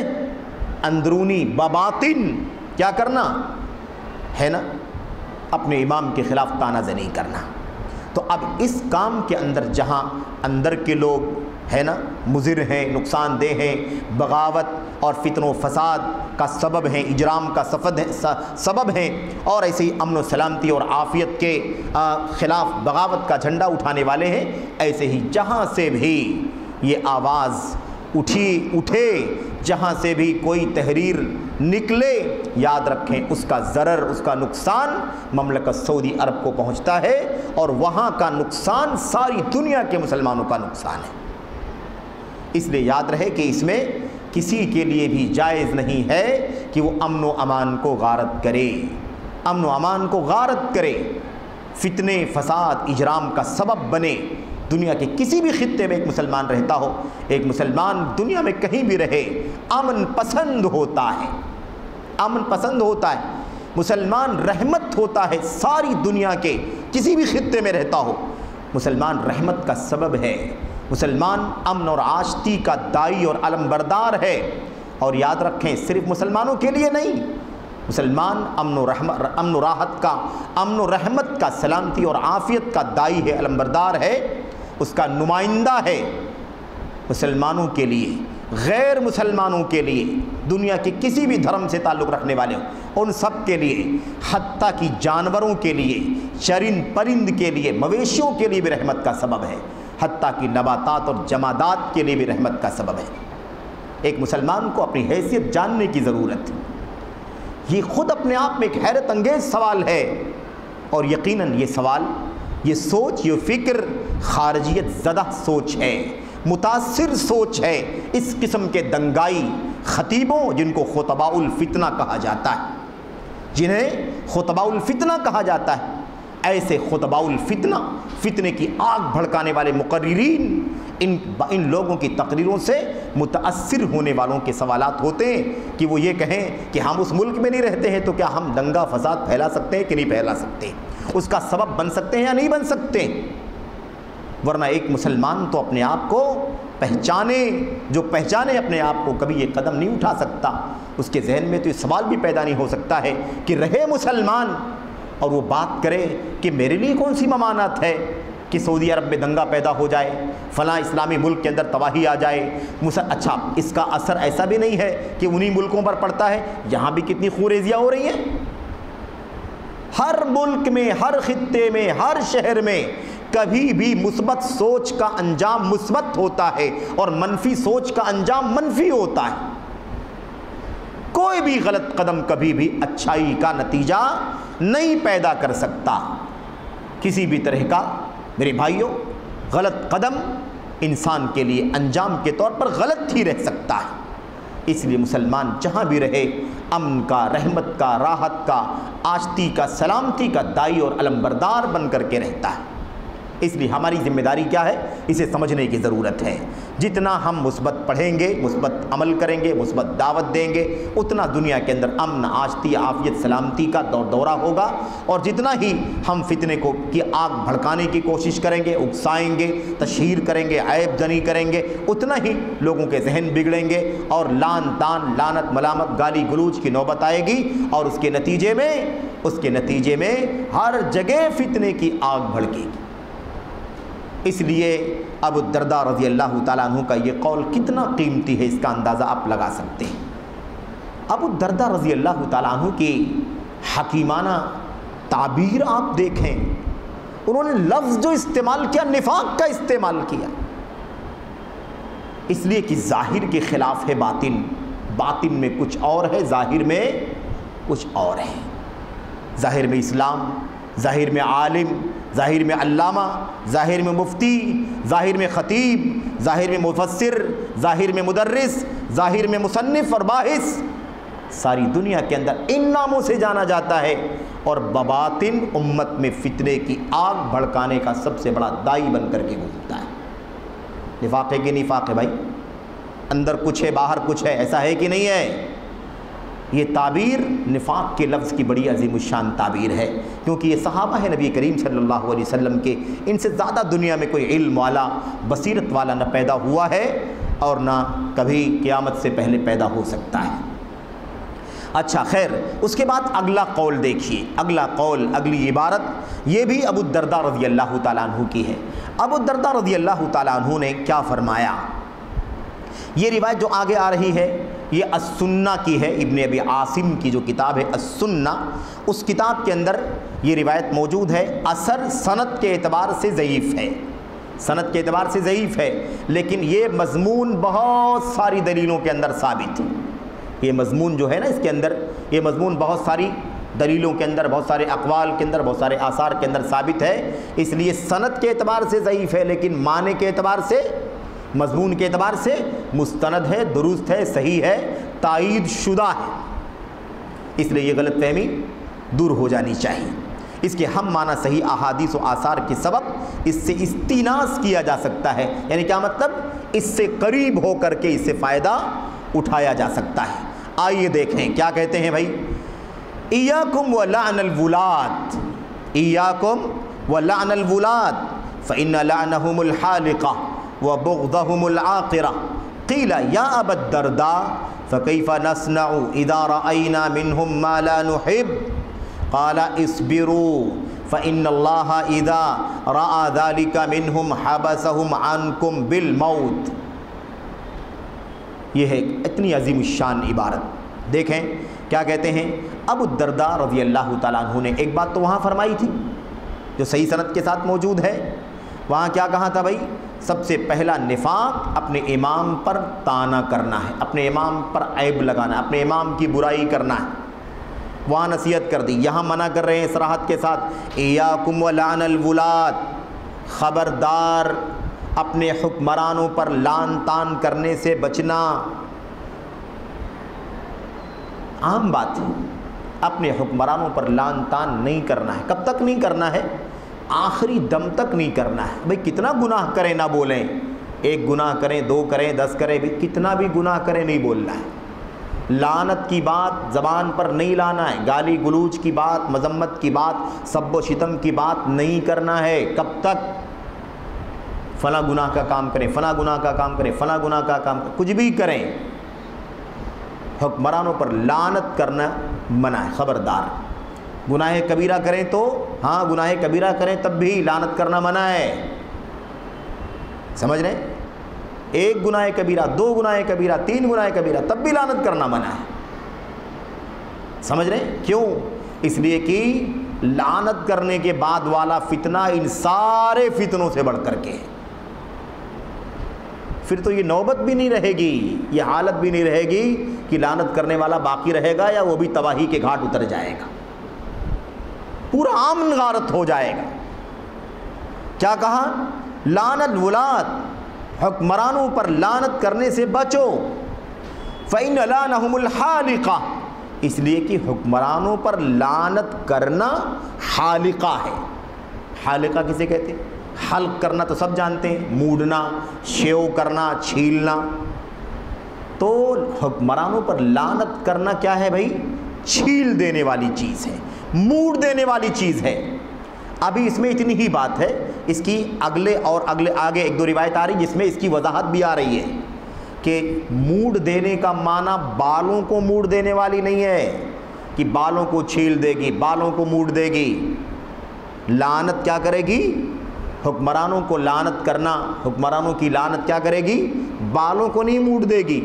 اندرونی بباطن کیا کرنا ہے نا، اپنے امام کے خلاف طعنہ زنی کرنا۔ تو اب اس کام کے اندر جہاں اندر کے لوگ ہے نا مضر ہیں، نقصان دہ ہیں، بغاوت اور فتن و فساد کا سبب ہیں، اجرام کا سبب ہیں، اور ایسے ہی امن و سلامتی اور عافیت کے خلاف بغاوت کا جھنڈا اٹھانے والے ہیں، ایسے ہی جہاں سے بھی یہ آواز اٹھے، جہاں سے بھی کوئی تحریر نکلے، یاد رکھیں اس کا ضرر، اس کا نقصان مملکت سعودی عرب کو پہنچتا ہے، اور وہاں کا نقصان ساری دنیا کے مسلمانوں کا نقصان ہے۔ اس لیے یاد رہے کہ اس میں کسی کے لیے بھی جائز نہیں ہے کہ وہ امن و امان کو غارت کرے، امن و امان کو غارت کرے، فتنے، فساد، اجرام کا سبب بنے۔ دنیا کے کسی بھی خطے میں ایک مسلمان رہتا ہو، ایک مسلمان دنیا میں کہیں بھی رہے، امن پسند ہوتا ہے، امن پسند ہوتا ہے، مسلمان رحمت ہوتا ہے، ساری دنیا کے کسی بھی خطے میں رہتا ہو، مسلمان رحمت کا سبب ہے، مسلمان امن اور آشتی کا دائی اور علمبردار ہے۔ اور یاد رکھیں صرف مسلمانوں کے لیے نہیں، مسلمان امن و راحت کا، امن و رحمت کا، سلامتی اور عافیت کا دائی ہے، علمبردار ہے، اس کا نمائندہ ہے۔ مسلمانوں کے لیے غیر مسلمانوں کے لیے، دنیا کے کسی بھی دھرم سے تعلق رکھنے والے ہوں ان سب کے لیے، حتیٰ کہ جانوروں کے لیے، چرند پرند کے لیے، مویشیوں کے لیے بھی رحمت کا سبب ہے، حتیٰ کہ نباتات اور جمادات کے لیے بھی رحمت کا سبب ہے۔ ایک مسلمان کو اپنی حیثیت جاننے کی ضرورت ہے۔ یہ خود اپنے آپ میں ایک حیرت انگیز سوال ہے، اور یقیناً یہ سوال، یہ سوچ، یہ فکر خارجیت زدہ سوچ ہے، متاثر سوچ ہے۔ اس قسم کے دنگائی خطیبوں، جن کو خطباء الفتنہ کہا جاتا ہے، جنہیں خطباء الفتنہ کہا جاتا ہے، ایسے خطباء الفتنہ، فتنے کی آگ بھڑکانے والے مقررین، ان لوگوں کی تقریروں سے متاثر ہونے والوں کے سوالات ہوتے ہیں کہ وہ یہ کہیں کہ ہم اس ملک میں نہیں رہتے ہیں تو کیا ہم دنگا فساد پھیلا سکتے ہیں کہ نہیں پھیلا سکتے، اس کا سبب بن سکتے ہیں یا نہیں بن سکتے۔ ورنہ ایک مسلمان تو اپنے آپ کو پہچانے، جو پہچانے اپنے آپ کو، کبھی یہ قدم نہیں اٹھا سکتا۔ اس کے ذہن میں تو یہ سوال بھی پیدا نہیں ہو سکتا ہے کہ رہے مسلمان اور وہ بات کرے کہ میرے لیے کون سی ممانعت ہے کہ سعودی عرب میں دنگا پیدا ہو جائے، فلاں اسلامی ملک کے اندر تباہی آ جائے۔ اچھا، اس کا اثر ایسا بھی نہیں ہے کہ انہی ملکوں پر پڑتا ہے، یہاں بھی کتنی خوریزیاں ہو رہی ہیں۔ ہر ملک میں، ہر خطے میں، ہر شہر میں کبھی بھی مثبت سوچ کا انجام مثبت ہوتا ہے اور منفی سوچ کا انجام منفی ہوتا ہے۔ کوئی بھی غلط قدم کبھی بھی اچھائی کا نتیجہ نہیں پیدا کر سکتا۔ کسی بھی طرح کا، میرے بھائیوں، غلط قدم انسان کے لیے انجام کے طور پر غلط ہی رہ سکتا ہے۔ اس لیے مسلمان جہاں بھی رہے، امن کا، رحمت کا، راحت کا، آشتی کا، سلامتی کا داعی اور علمبردار بن کر کے رہتا ہے۔ اس لیے ہماری ذمہ داری کیا ہے، اسے سمجھنے کی ضرورت ہے۔ جتنا ہم مثبت پڑھیں گے، مثبت عمل کریں گے، مثبت دعوت دیں گے، اتنا دنیا کے اندر امن، آشتی، عافیت، سلامتی کا دورہ ہوگا، اور جتنا ہی ہم فتنے کی آگ بھڑکانے کی کوشش کریں گے، اکسائیں گے، تشہیر کریں گے، عیب جنی کریں گے، اتنا ہی لوگوں کے ذہن بگڑیں گے اور لان تان، لعنت، ملامت، گالی گلوچ کی نوبت آئے گی، اور اس کے نتیجے میں ہر جگہ فتنے کی آگ بھڑکے گی۔ اس لیے ابو الدرداء رضی اللہ تعالیٰ عنہ کا یہ قول کتنا قیمتی ہے، اس کا اندازہ آپ لگا سکتے ہیں۔ ابو الدرداء رضی اللہ تعالیٰ عنہ کی حکیمانہ تعبیر آپ دیکھیں، انہوں نے لفظ جو استعمال کیا، نفاق کا استعمال کیا، اس لیے کہ ظاہر کے خلاف ہے باطن، باطن میں کچھ اور ہے، ظاہر میں کچھ اور ہے۔ ظاہر میں اسلام، ظاہر میں عالم، ظاہر میں علامہ، ظاہر میں مفتی، ظاہر میں خطیب، ظاہر میں مفسر، ظاہر میں مدرس، ظاہر میں مصنف اور باحث، ساری دنیا کے اندر ان ناموں سے جانا جاتا ہے، اور بباطن امت میں فتنے کی آگ بھڑکانے کا سب سے بڑا داعی بن کر کے گزرتا ہے۔ نفاق ہے کہ نفاق ہے بھائی؟ اندر کچھ ہے، باہر کچھ ہے، ایسا ہے کہ نہیں ہے؟ یہ تعبیر نفاق کے لفظ کی بڑی عظیم الشان تعبیر ہے، کیونکہ یہ صحابہ ہے نبی کریم صلی اللہ علیہ وسلم کے، ان سے زیادہ دنیا میں کوئی علم والا، بصیرت والا نہ پیدا ہوا ہے اور نہ کبھی قیامت سے پہلے پیدا ہو سکتا ہے۔ اچھا خیر، اس کے بعد اگلا قول دیکھیے، اگلا قول، اگلی عبارت، یہ بھی ابو الدرداء رضی اللہ تعالیٰ عنہ کی ہے۔ ابو الدرداء رضی اللہ تعالیٰ عنہ نے کیا فرمایا؟ یہ روایت جو آگے آ رہی ہے یہ السنہ کی ہے، ابن ابی عاصم کی جو کتاب ہے السنہ، اس کتاب کے اندر یہ روایت موجود ہے۔ اثر سند کے اعتبار سے ضعیف ہے، سند کے اعتبار سے ضعیف ہے، لیکن یہ مضمون بہت ساری دلیلوں کے اندر ثابت ہے۔ یہ مضمون جو ہے نا، اس کے اندر یہ مضمون بہت ساری دلیلوں کے اندر، بہت سارے اقوال کے اندر، بہت سارے آثار کے اندر ثابت ہے، اس لیے سند کے اعتبار سے ضعیف ہے، لیکن معنی کے اعتبار سے، مضمون کے اعتبار سے مستند ہے، درست ہے، صحیح ہے، تائید شدہ ہے۔ اس لیے یہ غلط فہمی دور ہو جانی چاہیے۔ اس کے ہم معنی صحیح احادیث و آثار کے سبب اس سے استیناس کیا جا سکتا ہے، یعنی کیا مطلب؟ اس سے قریب ہو کر کے اس سے فائدہ اٹھایا جا سکتا ہے۔ آئیے دیکھیں کیا کہتے ہیں بھائی۔ ایاکم ولعن الولاد، ایاکم ولعن الولاد فإن لعنهم الحالقہ وبغضهم العاقرہ قیل یا ابا الدرداء فکیف نصنع اذا رأینا منهم ما لا نحب قال اصبروا فإن اللہ اذا رأى ذلك منهم حبسهم عنكم بالموت۔ یہ ہے اتنی عظیم الشان عبارت۔ دیکھیں کیا کہتے ہیں، ابو الدرداء رضی اللہ تعالیٰ عنہ نے ایک بات تو وہاں فرمائی تھی جو صحیح سند کے ساتھ موجود ہے۔ وہاں کیا کہا تھا بھائی، سب سے پہلا نفاق اپنے امام پر طعنہ کرنا ہے، اپنے امام پر عیب لگانا ہے، اپنے امام کی برائی کرنا ہے۔ وہاں نصیحت کر دی، یہاں منع کر رہے ہیں صراحت کے ساتھ، ایاکم ولعن الولاد، خبردار اپنے حکمرانوں پر لعن طعن کرنے سے بچنا۔ عام بات ہے، اپنے حکمرانوں پر لعن طعن نہیں کرنا ہے۔ کب تک نہیں کرنا ہے؟ آخری دم تک نہیں کرنا ہے۔ بھئی کتنا گناہ کریں نہ بولیں، ایک گناہ کریں، 2 کریں، 10 کریں، بھی کتنا بھی گناہ کریں نہیں بولنا ہے۔ لعنت کی بات زبان پر نہیں لانا ہے، گالی گلوچ کی بات، مذمت کی بات، سب و شتم کی بات نہیں کرنا ہے۔ کب تک؟ فلاں گناہ کا کام کریں، فلاں گناہ کا کام کریں، فلاں گناہ کا کام کریں، کچھ بھی کریں، حکمرانوں پر لعنت کرنا منع ہے، خبردار۔ گناہ کبیرہ کریں تو ہاں، گناہ کبیرہ کریں تب بھی لعنت کرنا منع ہے، سمجھ رہے ہیں؟ 1 گناہ کبیرہ، 2 گناہ کبیرہ، 3 گناہ کبیرہ، تب بھی لعنت کرنا منع ہے، سمجھ رہے ہیں؟ کیوں؟ اس لیے کہ لعنت کرنے کے بعد والا فتنہ ان سارے فتنوں سے بڑھ کر کے، پھر تو یہ نوبت بھی نہیں رہے گی، یہ حالت بھی نہیں رہے گی کہ لعنت کرنے والا باقی رہے گا یا وہ بھی تباہی کے گھاٹ اتر جائے گا، پورا امن غارت ہو جائے گا۔ کیا کہا؟ لعن الولاد، حکمرانوں پر لعنت کرنے سے بچو، فإن لعنهم الحالقہ، اس لیے کہ حکمرانوں پر لعنت کرنا حالقہ ہے۔ حالقہ کسے کہتے ہیں؟ حلق کرنا تو سب جانتے ہیں، موڑنا، شیو کرنا، چھیلنا۔ تو حکمرانوں پر لعنت کرنا کیا ہے بھائی؟ چھیل دینے والی چیز ہے، موڑ دینے والی چیز ہے۔ ابھی اس میں اتنی ہی بات ہے، اس کی آگے 1-2 روایت آ رہی جس میں اس کی وضاحت بھی آ رہی ہے کہ موڑ دینے کا معنی بالوں کو موڑ دینے والی نہیں ہے کہ بالوں کو چھیل دے گی، بالوں کو موڑ دے گی۔ لعنت کیا کرے گی؟ حکمرانوں کو لعنت کرنا، حکمرانوں کی لعنت کیا کرے گی؟ بالوں کو نہیں موڑ دے گی،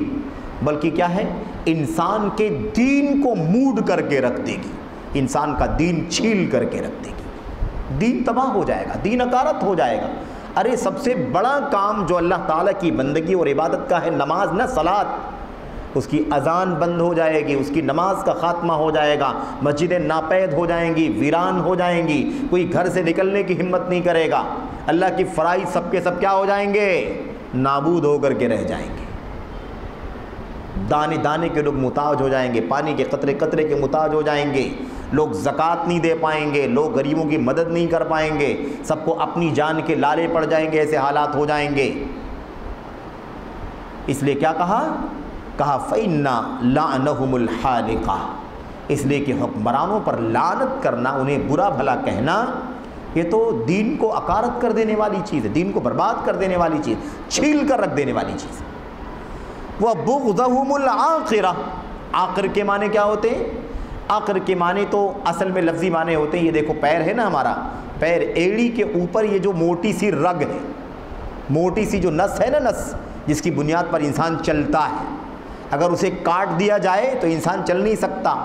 بلکہ کیا ہے؟ انسان کے دین کو موڑ کر کے رکھ دے گی، انسان کا دین چھیل کر کے رکھ دے گی، دین تباہ ہو جائے گا، دین اکارت ہو جائے گا۔ ارے سب سے بڑا کام جو اللہ تعالیٰ کی بندگی اور عبادت کا ہے، نماز نہ صلاۃ، اس کی اذان بند ہو جائے گی، اس کی نماز کا خاتمہ ہو جائے گا، مسجدیں ناپید ہو جائیں گی، ویران ہو جائیں گی، کوئی گھر سے نکلنے کی ہمت نہیں کرے گا، اللہ کی فرائض سب کے سب کیا ہو جائیں گے؟ نابود ہو کر کے رہ جائیں گے۔ دانے دانے کے لوگ محتاج ہو جائیں گے، پانی کے قطرے قطرے کے محتاج ہو جائیں گے، لوگ زکوٰۃ نہیں دے پائیں گے، لوگ غریبوں کی مدد نہیں کر پائیں گے، سب کو اپنی جان کے لالے پڑ جائیں گے، ایسے حالات ہو جائیں گے۔ اس لیے کیا کہا؟ فَإِنَّ لَعْنَهُمُ الْحَالِقَةُ، اس لیے کہ حکمرانوں پر لعنت کرنا، انہیں برا بھلا کہنا، یہ تو دین کو اکارت کر دینے والی چیز ہے، دین کو برباد کر دینے والی چیز، چھیل کر رکھ دینے والی چیز۔ وَبُغْضَهُمُ الْعَاقِرَةُ، عاقر کے معنی کیا ہوتے ہیں؟ عاقر کے معنی تو اصل میں لفظی معنی ہوتے ہیں، یہ دیکھو پیر ہے نا ہمارا، پیر ایڑی کے اوپر یہ جو موٹی سی رگ ہے، موٹی سی جو نس ہے نا، نس جس کی بنیاد پر انسان چلتا ہے، اگر اسے کاٹ دیا جائے تو انسان چل نہیں سکتا،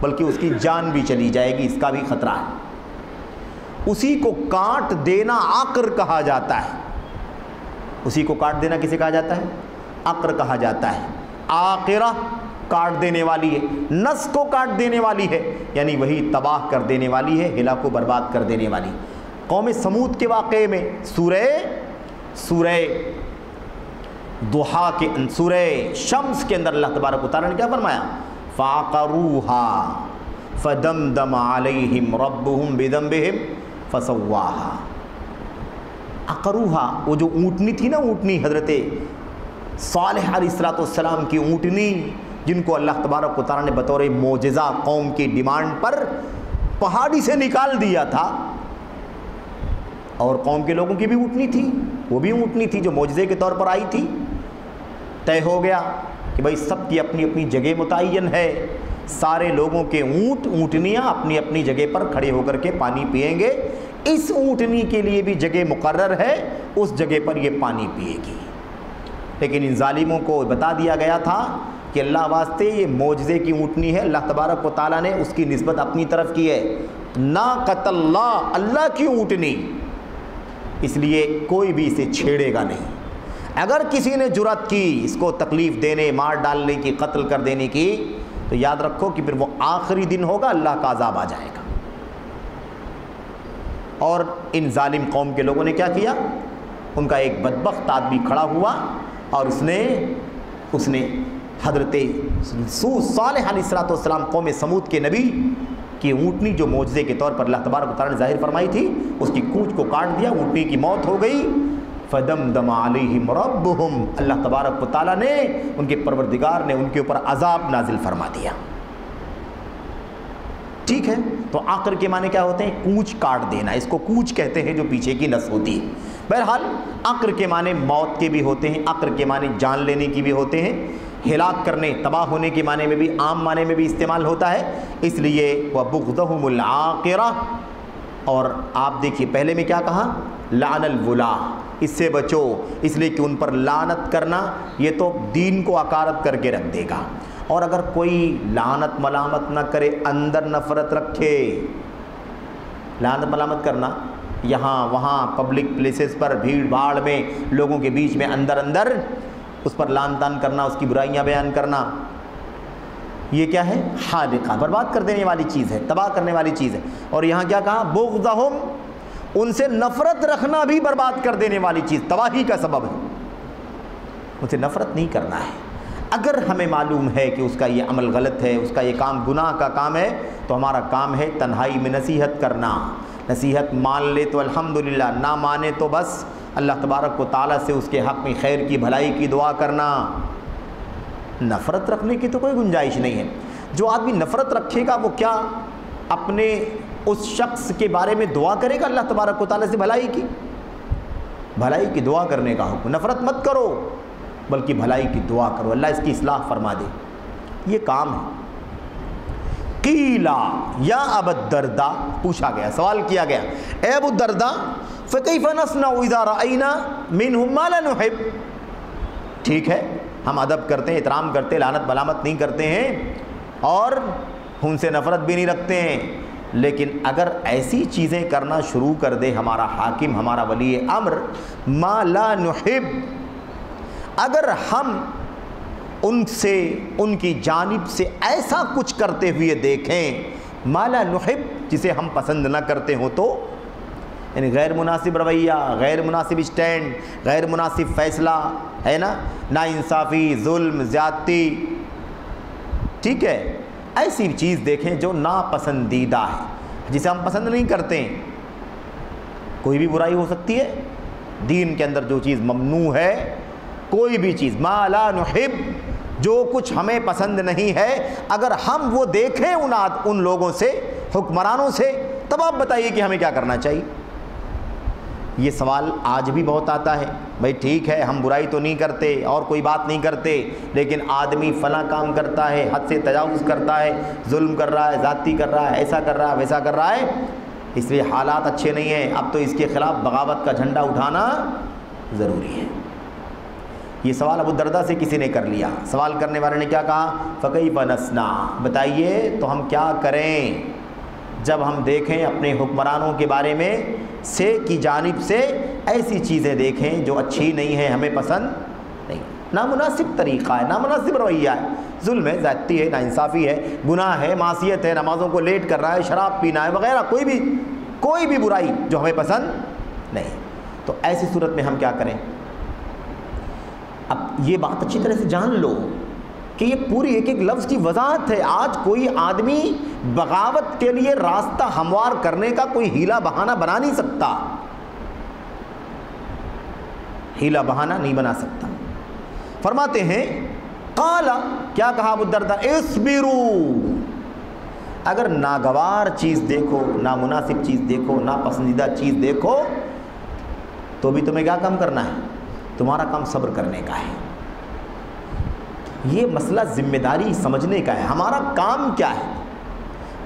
بلکہ اس کی جان بھی چلی جائے گی، اس کا بھی خطرہ ہے۔ اسی کو کاٹ دینا عقر کہا جاتا ہے، اسی کو کاٹ دینا کسے کہا جاتا ہے؟ عقر کہا جاتا ہے۔ عاقرہ کاٹ دینے والی ہے، نس کو کاٹ دینے والی ہے، یعنی وہی تباہ کر دینے والی ہے، ہلاک و برباد کر دینے والی۔ قوم سمود کے واقعے میں سورہ ضحیٰ کے سورہ شمس کے اندر اللہ تبارک و تعالیٰ نے کیا فرمایا؟ فَعَقَرُوهَا فَدَمْدَمَ عَلَيْهِمْ رَبُّهُمْ بِذَنبِهِمْ فَسَوَّاهَا۔ عقروها، وہ جو اونٹنی تھی نا، اونٹنی حضرت صالح علیہ السلام کی اونٹنی، جن کو اللہ تبارک و تعالیٰ نے بطور معجزہ قوم کی ڈیمانڈ پر پہاڑی سے نکال دیا تھا، اور قوم کے لوگوں کی بھی اونٹنی تھی، وہ بھی اونٹنی تھی جو معجزے کے طور پر آئی تھی۔ طے ہو گیا کہ بھائی سب کی اپنی اپنی جگہ متعین ہے، سارے لوگوں کے اونٹنیاں اپنی اپنی جگہ پر کھڑے ہو کر کے پانی پئیں گے، اس اونٹنی کے لیے بھی جگہ مقرر ہے، اس جگہ پر یہ پانی پیے گی۔ لیکن ان ظالموں کو بتا دیا گیا تھا کہ اللہ واسطے یہ معجزے کی اونٹنی ہے، اللہ تبارک و تعالیٰ نے اس کی نسبت اپنی طرف کی ہے، ناقۃ اللہ، اللہ کی اونٹنی، اس لیے کوئی بھی اسے چھیڑے گا نہیں۔ اگر کسی نے جرأت کی اس کو تکلیف دینے، مار ڈالنے کی، قتل کر دینے کی، تو یاد رکھو کہ پھر وہ آخری دن ہوگا، اللہ کا عذاب آ جائے گا۔ اور ان ظالم قوم کے لوگوں نے کیا کیا؟ ان کا ایک بدبخت آدمی کھڑا ہوا اور اس نے حضرت صالح علیہ السلام قوم سمود کے نبی کی اونٹنی جو معجزے کے طور پر اللہ تبارک و تعالیٰ نے ظاہر فرمائی تھی، اس کی کونچ کو کاٹ دیا، اونٹنی کی موت ہو گئی۔ فدمدم علیہم ربہم، اللہ تبارک و تعالیٰ نے، ان کے پروردگار نے ان کے اوپر عذاب نازل فرما دیا۔ ٹھیک ہے، تو آخر کے معنی کیا ہوتے ہیں؟ کونچ کاٹ دینا، اس کو کونچ کہتے ہیں جو پیچھے کی نس ہوتی ہے۔ بہرحال آخر کے معنی موت کے بھی ہوتے ہیں، آخر کے معنی جان لینے کی بھی ہوتے ہیں، ہلاک کرنے، تباہ ہونے کے معنی میں بھی، عام معنی میں بھی استعمال ہوتا ہے، اس لیے وَبُغْضَهُمُ الْعَاقِرَةُ۔ اور آپ دیکھیے پہلے میں کیا کہا؟ لعن الولا، اس سے بچو، اس لیے کہ ان پر لعنت کرنا یہ تو دین کو عکارت کر کے رکھ دے گا، اور اگر کوئی لعنت ملامت نہ کرے، اندر نفرت رکھے، لعنت ملامت کرنا یہاں وہاں پبلک پلیسز پر، بھیڑ بھاڑ میں، لوگوں کے بیچ میں اندر اس پر لعن طعن کرنا، اس کی برائیاں بیان کرنا، یہ کیا ہے؟ حالقہ، برباد کر دینے والی چیز ہے، تباہ کرنے والی چیز ہے۔ اور یہاں کیا کہا؟ بغضہم، ان سے نفرت رکھنا بھی برباد کر دینے والی چیز، تباہی کا سبب ہے، ان سے نفرت نہیں کرنا ہے۔ اگر ہمیں معلوم ہے کہ اس کا یہ عمل غلط ہے، اس کا یہ کام گناہ کا کام ہے، تو ہمارا کام ہے تنہائی میں نصیحت کرنا، نصیحت مان لے تو الحمدللہ، نہ مانے تو بس اللہ تبارک و تعالیٰ سے اس کے حق میں خیر کی، بھلائی کی دعا کرنا۔ نفرت رکھنے کی تو کوئی گنجائش نہیں ہے۔ جو آدمی نفرت رکھے گا وہ کیا اپنے اس شخص کے بارے میں دعا کرے گا اللہ تبارک و تعالیٰ سے بھلائی کی دعا کرنے کا حکم؟ نفرت مت کرو بلکہ بھلائی کی دعا کرو، اللہ اس کی اصلاح فرما دے، یہ کام ہے۔ قیلا یا ابا الدرداء، پوچھا گیا، سوال کیا گیا، اے ابو الدرداء فکیف نصنع اذا رأینا منہم ما لا نحب، ٹھیک ہے ہم ادب کرتے ہیں، احترام کرتے ہیں، لعنت ملامت نہیں کرتے ہیں اور ان سے نفرت بھی نہیں رکھتے ہیں، لیکن اگر ایسی چیزیں کرنا شروع کر دے ہمارا حاکم، ہمارا ولی امر، ما لا نحب، اگر ہم ان سے، ان کی جانب سے ایسا کچھ کرتے ہوئے دیکھیں، ما لا نحب، جسے ہم پسند نہ کرتے ہوں، تو یعنی غیر مناسب رویہ، غیر مناسب اسٹینڈ، غیر مناسب فیصلہ ہے نا، ناانصافی، ظلم، زیادتی، ٹھیک ہے، ایسی چیز دیکھیں جو ناپسندیدہ ہے، جسے ہم پسند نہیں کرتے ہیں۔ کوئی بھی برائی ہو سکتی ہے، دین کے اندر جو چیز ممنوع ہے، کوئی بھی چیز، ما لا نحب، جو کچھ ہمیں پسند نہیں ہے، اگر ہم وہ دیکھیں ان لوگوں سے، حکمرانوں سے، تب آپ بتائیے کہ ہمیں کیا کرنا چاہیے۔ یہ سوال آج بھی بہت آتا ہے، بھائی ٹھیک ہے ہم برائی تو نہیں کرتے اور کوئی بات نہیں کرتے، لیکن آدمی فلاں کام کرتا ہے، حد سے تجاوز کرتا ہے، ظلم کر رہا ہے، زیادتی کر رہا ہے، ایسا کر رہا ہے، ویسا کر رہا ہے، اس لیے حالات اچھے نہیں ہیں، اب تو اس کے خلاف بغاوت کا جھنڈا اٹھانا ضروری ہے۔ یہ سوال ابو الدرداء سے کسی نے کر لیا، سوال کرنے والے نے کیا کہا؟ فکیف نصنع، بتائیے تو ہم کیا کریں جب ہم دیکھیں اپنے حکمرانوں کے بارے میں سے کی جانب سے ایسی چیزیں دیکھیں جو اچھی نہیں ہیں، ہمیں پسند نہیں، نامناسب طریقہ ہے، نامناسب رویہ ہے، ظلم ہے، زیادتی ہے، ناانصافی ہے، گناہ ہے، معصیت ہے، نمازوں کو لیٹ کر رہا ہے، شراب پینا ہے وغیرہ، کوئی بھی برائی جو ہمیں پسند نہیں، تو ایسی صورت میں ہم کیا کریں؟ اب یہ بات اچھی طرح سے جان لو کہ یہ پوری ایک ایک لفظ کی وضاحت ہے۔ آج کوئی آدمی بغاوت کے لیے راستہ ہموار کرنے کا کوئی ہیلا بہانہ بنا نہیں سکتا، ہیلا بہانہ نہیں بنا سکتا۔ فرماتے ہیں قال، کیا کہا ابو الدرداء؟ اصبروا، اگر ناگوار چیز دیکھو، نامناسب چیز دیکھو، ناپسندیدہ چیز دیکھو، تو بھی تمہیں کیا کام کرنا ہے؟ تمہارا کام صبر کرنے کا ہے۔ یہ مسئلہ ذمہ داری سمجھنے کا ہے، ہمارا کام کیا ہے،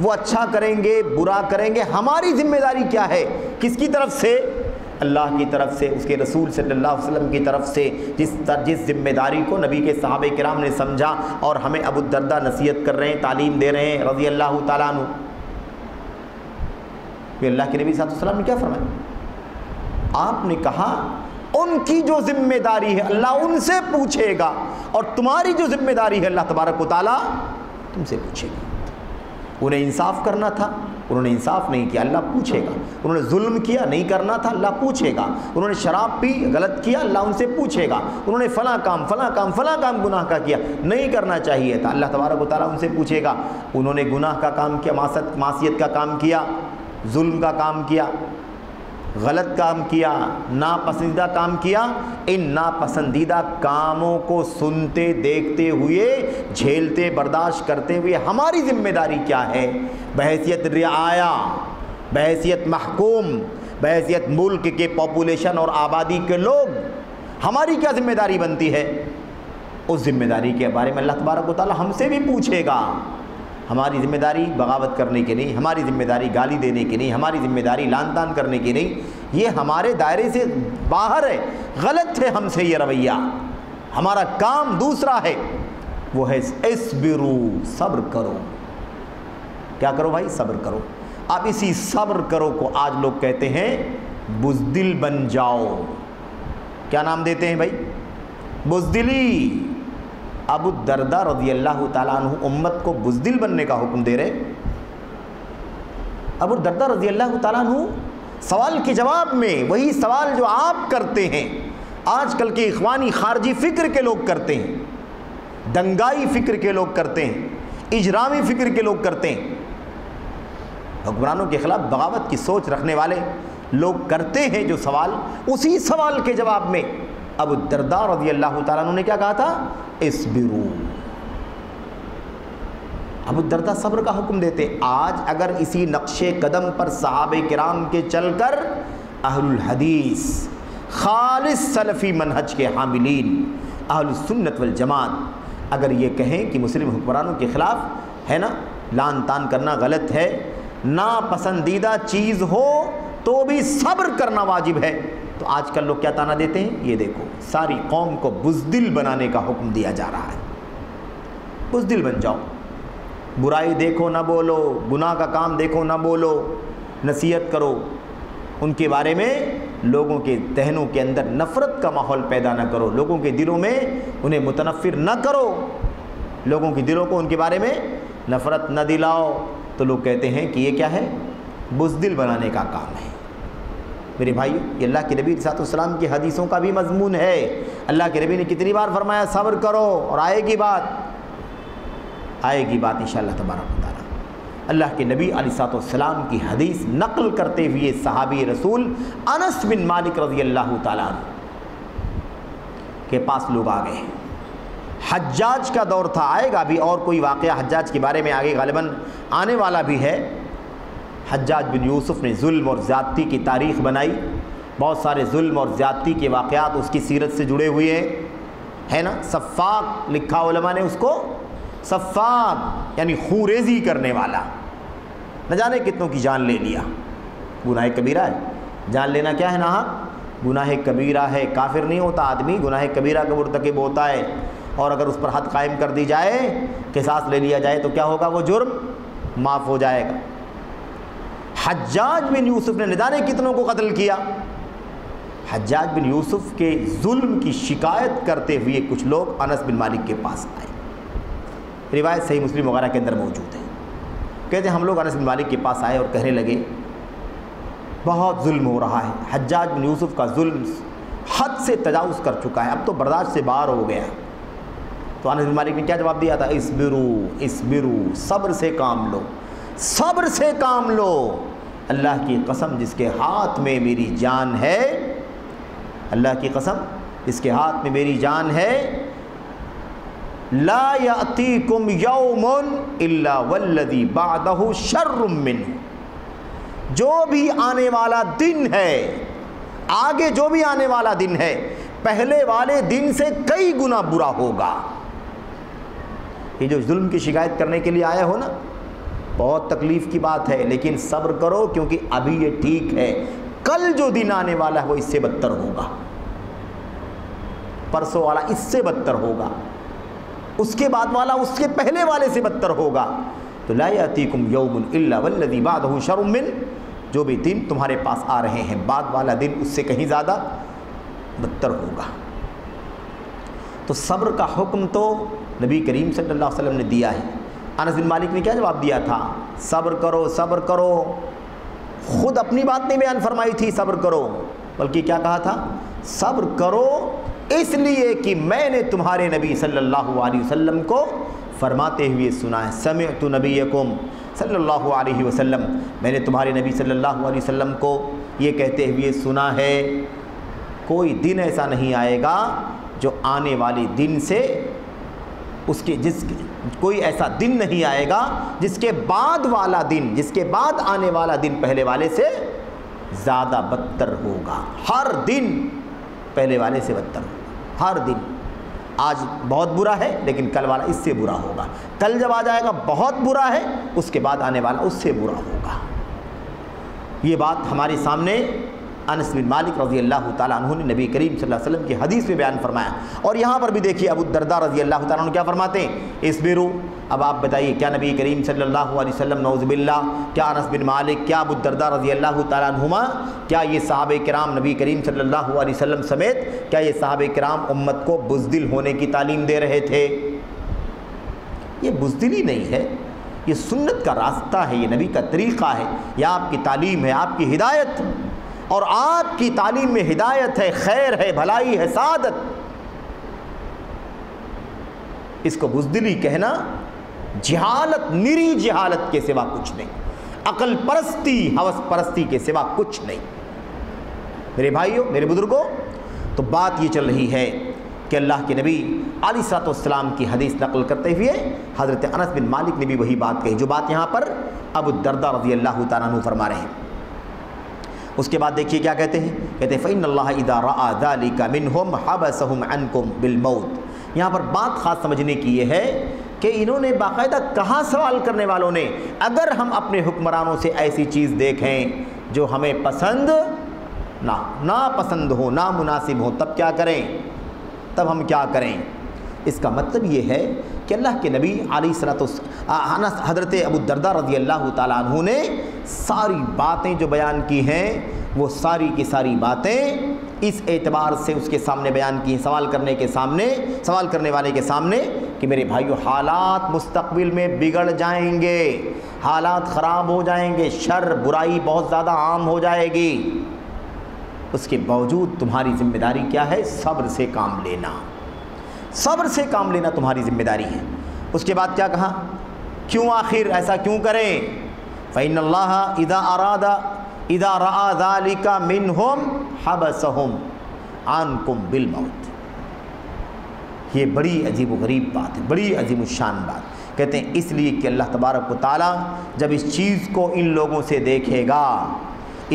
وہ اچھا کریں گے برا کریں گے، ہماری ذمہ داری کیا ہے، کس کی طرف سے؟ اللہ کی طرف سے، اس کے رسول صلی اللہ علیہ وسلم کی طرف سے جس ذمہ داری کو نبی کے صحابہ کرام نے سمجھا اور ہمیں ابو الدرداء نصیحت کر رہے ہیں، تعلیم دے رہے ہیں رضی اللہ تعالیٰ عنہ. پھر اللہ کے نبی صلی اللہ علیہ وسلم نے کیا فرمایا؟ آپ نے کہا ان کی جو ذمہ داری ہے اللہ ان سے پوچھے گا، اور تمہاری جو ذمہ داری ہے اللہ تبارک و تعالیٰ تم سے پوچھے گا. انہیں انصاف کرنا تھا، انہوں نے انصاف نہیں کیا، اللہ پوچھے گا. انہوں نے ظلم کیا، نہیں کرنا تھا، اللہ پوچھے گا. انہوں نے شراب پی، غلط کیا، اللہ ان سے پوچھے گا. انہوں نے فلاں کام گناہ کا کیا، نہیں کرنا چاہیے تھا، اللہ تبارک و تعالیٰ ان سے پوچھے گا. انہوں نے گناہ کا کام کیا، معصیت کا کام کیا، ظلم کا کام کیا، غلط کام کیا، ناپسندیدہ کام کیا. ان ناپسندیدہ کاموں کو سنتے دیکھتے ہوئے، جھیلتے برداشت کرتے ہوئے ہماری ذمہ داری کیا ہے؟ بحیثیت رعایا، بحیثیت محکوم، بحیثیت ملک کے پاپولیشن اور آبادی کے لوگ، ہماری کیا ذمہ داری بنتی ہے؟ اس ذمہ داری کے بارے میں اللہ تبارک و تعالیٰ ہم سے بھی پوچھے گا. ہماری ذمہ داری بغاوت کرنے کی نہیں، ہماری ذمہ داری گالی دینے کی نہیں، ہماری ذمہ داری لان تان کرنے کی نہیں. یہ ہمارے دائرے سے باہر ہے، غلط ہے ہم سے یہ رویہ. ہمارا کام دوسرا ہے، وہ ہے اصبرو، صبر کرو. کیا کرو بھائی؟ صبر کرو. اب اسی صبر کرو کو آج لوگ کہتے ہیں بزدل بن جاؤ. کیا نام دیتے ہیں بھائی؟ بزدلی. ابو الدرداء رضی اللہ تعالیٰ عنہ امت کو بزدل بننے کا حکم دے رہے. ابو الدرداء رضی اللہ تعالیٰ عنہ سوال کے جواب میں وہی سوال جو آپ کرتے ہیں، آج کل کے اخوانی خارجی فکر کے لوگ کرتے ہیں، دنگائی فکر کے لوگ کرتے ہیں، اجرامی فکر کے لوگ کرتے ہیں، حکمرانوں کے خلاف بغاوت کی سوچ رکھنے والے لوگ کرتے ہیں جو سوال، اسی سوال کے جواب میں ابو الدرداء رضی اللہ تعالیٰ عنہ نے کیا کہا تھا؟ اصبرو. ابو الدرداء صبر کا حکم دیتے. آج اگر اسی نقش قدم پر صحابہ کرام کے چل کر اہل الحدیث، خالص سلفی منہج کے حاملین، اہل السنت والجماعت اگر یہ کہیں کہ مسلم حکمرانوں کے خلاف ہے نا لان تان کرنا غلط ہے، ناپسندیدہ چیز ہو تو بھی صبر کرنا واجب ہے، تو آج کل لوگ کیا تانا دیتے ہیں؟ یہ دیکھو ساری قوم کو بزدل بنانے کا حکم دیا جا رہا ہے. بزدل بن جاؤ، برائی دیکھو نہ بولو، گناہ کا کام دیکھو نہ بولو، نصیحت کرو. ان کے بارے میں لوگوں کے ذہنوں کے اندر نفرت کا ماحول پیدا نہ کرو، لوگوں کے دلوں میں انہیں متنفر نہ کرو، لوگوں کے دلوں کو ان کے بارے میں نفرت نہ دلاؤ. تو لوگ کہتے ہیں کہ یہ کیا ہے؟ بزدل بنانے کا کام ہے. میرے بھائیو، یہ اللہ کے نبی صلی اللہ علیہ وسلم کی حدیثوں کا بھی مضمون ہے. اللہ کے نبی نے کتنی بار فرمایا صبر کرو، اور آئے گی بات انشاءاللہ تبارک و تعالیٰ. اللہ کے نبی علیہ السلام کی حدیث نقل کرتے ہوئے صحابی رسول انس بن مالک رضی اللہ تعالیٰ عنہ کے پاس لوگ آ گئے. حجاج کا دور تھا، آئے گا بھی، اور کوئی واقعہ حجاج کے بارے میں آگے غالباً آنے والا بھی ہے. حجاج بن یوسف نے ظلم اور زیادتی کی تاریخ بنائی. بہت سارے ظلم اور زیادتی کے واقعات اس کی سیرت سے جڑے ہوئے ہیں، ہے نا. سفاق لکھا علماء نے اس کو، سفاق یعنی خوریزی کرنے والا. نہ جانے کتنوں کی جان لے لیا. گناہ کبیرہ ہے، جان لینا کیا ہے؟ ناحق گناہ کبیرہ ہے. کافر نہیں ہوتا آدمی، گناہ کبیرہ کا مرتکب ہوتا ہے، اور اگر اس پر حد قائم کر دی جائے، قصاص لے لیا جائے تو کیا ہوگا؟ وہ جرم معاف ہو جائے گا. حجاج بن یوسف نے نہ جانے کتنوں کو قتل کیا. حجاج بن یوسف کے ظلم کی شکایت کرتے ہوئے کچھ لوگ انس بن مالک کے پاس آئے. روایت صحیح مسلم وغیرہ کے اندر موجود ہے. کہتے ہیں ہم لوگ انس بن مالک کے پاس آئے اور کہنے لگے بہت ظلم ہو رہا ہے، حجاج بن یوسف کا ظلم حد سے تجاوز کر چکا ہے، اب تو برداشت سے باہر ہو گیا. تو انس بن مالک نے کیا جواب دیا تھا؟ اصبرو، صبر سے کام لو، صبر سے کام لو. اللہ کی قسم جس کے ہاتھ میں میری جان ہے، اللہ کی قسم جس کے ہاتھ میں میری جان ہے، لا یأتیکم یوم الا والذی بعدہ شر منہ. جو بھی آنے والا دن ہے، آگے جو بھی آنے والا دن ہے، پہلے والے دن سے کئی گنا برا ہوگا. یہ جو ظلم کی شکایت کرنے کے لیے آئے ہو نا، بہت تکلیف کی بات ہے، لیکن صبر کرو کیونکہ ابھی یہ ٹھیک ہے، کل جو دن آنے والا ہے وہ اس سے بدتر ہوگا، پرسوں والا اس سے بدتر ہوگا، اس کے بعد والا اس کے پہلے والے سے بدتر ہوگا۔ تو لا یاتیکم یوم الا والذی بعدہ شر من، جو بھی دن تمہارے پاس آ رہے ہیں بعد والا دن اس سے کہیں زیادہ بدتر ہوگا۔ تو صبر کا حکم تو نبی کریم صلی اللہ علیہ وسلم نے دیا ہے۔ انس بن مالک نے کیا جواب دیا تھا؟ صبر کرو صبر کرو۔ خود اپنی بات نہیں بیان فرمائی تھی صبر کرو، بلکہ کیا کہا تھا؟ صبر کرو اس لیے کہ میں نے تمہارے نبی صلی اللہ علیہ وسلم کو فرماتے ہوئے سنا ہے۔ سمعت نبیکم صلی اللہ علیہ وسلم، میں نے تمہارے نبی صلی اللہ علیہ وسلم کو یہ کہتے ہوئے سنا ہے، کوئی دن ایسا نہیں آئے گا جو آنے والے دن سے کوئی ایسا دن نہیں آئے گا جس کے بعد والا دن، جس کے بعد آنے والا دن پہلے والے سے زیادہ بدتر ہوگا۔ ہر دن پہلے والے سے بدتر ہوگا، ہر دن۔ آج بہت برا ہے لیکن کل والا اس سے برا ہوگا، کل جب آ جائے گا بہت برا ہے، اس کے بعد آنے والا اس سے برا ہوگا۔ یہ بات ہمارے سامنے انس بن مالک رضی اللہ تعالیٰ عنہ نے نبی کریم صلی اللہ علیہ وسلم کی حدیث میں بیان فرمایا۔ اور یہاں پر بھی دیکھیے ابو الدرداء رضی اللہ تعالیٰ عنہ کیا فرماتے ہیں؟ اصبروا۔ اب آپ بتائیے کیا نبی کریم صلی اللہ علیہ وسلم، نعوذ باللہ، کیا انس بن مالک، کیا ابو الدرداء رضی اللہ تعالیٰ عنہما، کیا یہ صحابہ کرام نبی کریم صلی اللہ علیہ وسلم سمیت کیا یہ صحابہ کرام امت کو بزدل ہونے کی تعلیم دے رہے تھے؟ یہ بزدلی نہیں ہے، یہ سنت کا راستہ ہے، یہ نبی کا طریقہ ہے، یہ آپ کی تعلیم ہے، آپ کی ہدایت، اور آپ کی تعلیم میں ہدایت ہے، خیر ہے، بھلائی ہے، سعادت۔ اس کو بزدلی کہنا جہالت، نری جہالت کے سوا کچھ نہیں، عقل پرستی، ہوس پرستی کے سوا کچھ نہیں۔ میرے بھائیوں، میرے بزرگوں، تو بات یہ چل رہی ہے کہ اللہ کے نبی علیہ الصلوۃ والسلام کی حدیث نقل کرتے ہوئے حضرت انس بن مالک نے بھی وہی بات کہی جو بات یہاں پر ابو الدرداء رضی اللہ تعالیٰ عنہ فرما رہے ہیں۔ اس کے بعد دیکھیے کیا کہتے ہیں، کہتے ہیں فَإِنَّ اللَّهَ إِذَا رَأَى ذَلِكَ مِنْهُمْ حَبَسَهُمْ عَنْكُمْ بِالْمَوْتِ۔ یہاں پر بات خاص سمجھنے کی یہ ہے کہ انہوں نے باقاعدہ کہاں سوال کرنے والوں نے، اگر ہم اپنے حکمرانوں سے ایسی چیز دیکھیں جو ہمیں پسند ناپسند ہو، نامناسب ہو، تب کیا کریں، تب ہم کیا کریں؟ اس کا مطلب یہ ہے کہ اللہ کے نبی علیہ الصلوۃ والسلام، حضرت ابو الدرداء رضی اللہ تعالیٰ عنہ نے ساری باتیں جو بیان کی ہیں وہ ساری کی ساری باتیں اس اعتبار سے اس کے سامنے بیان کی ہیں، سوال کرنے والے کے سامنے کہ میرے بھائیو حالات مستقبل میں بگڑ جائیں گے، حالات خراب ہو جائیں گے، شر برائی بہت زیادہ عام ہو جائے گی، اس کے باوجود تمہاری ذمہ داری کیا ہے؟ صبر سے کام لینا، صبر سے کام لینا تمہاری ذمہ داری ہے۔ اس کے بعد کیا کہا؟ کیوں آخر ایسا کیوں کریں؟ فَإِنَّ اللَّهَ إِذَا رَأَى ذَلِكَ مِنْهُمْ حَبَسَهُمْ عَنْكُمْ بِالْمَوْتِ۔ یہ بڑی عجیب و غریب بات ہے، بڑی عظیم الشان بات۔ کہتے ہیں اس لیے کہ اللہ تبارک و تعالیٰ جب اس چیز کو ان لوگوں سے دیکھے گا،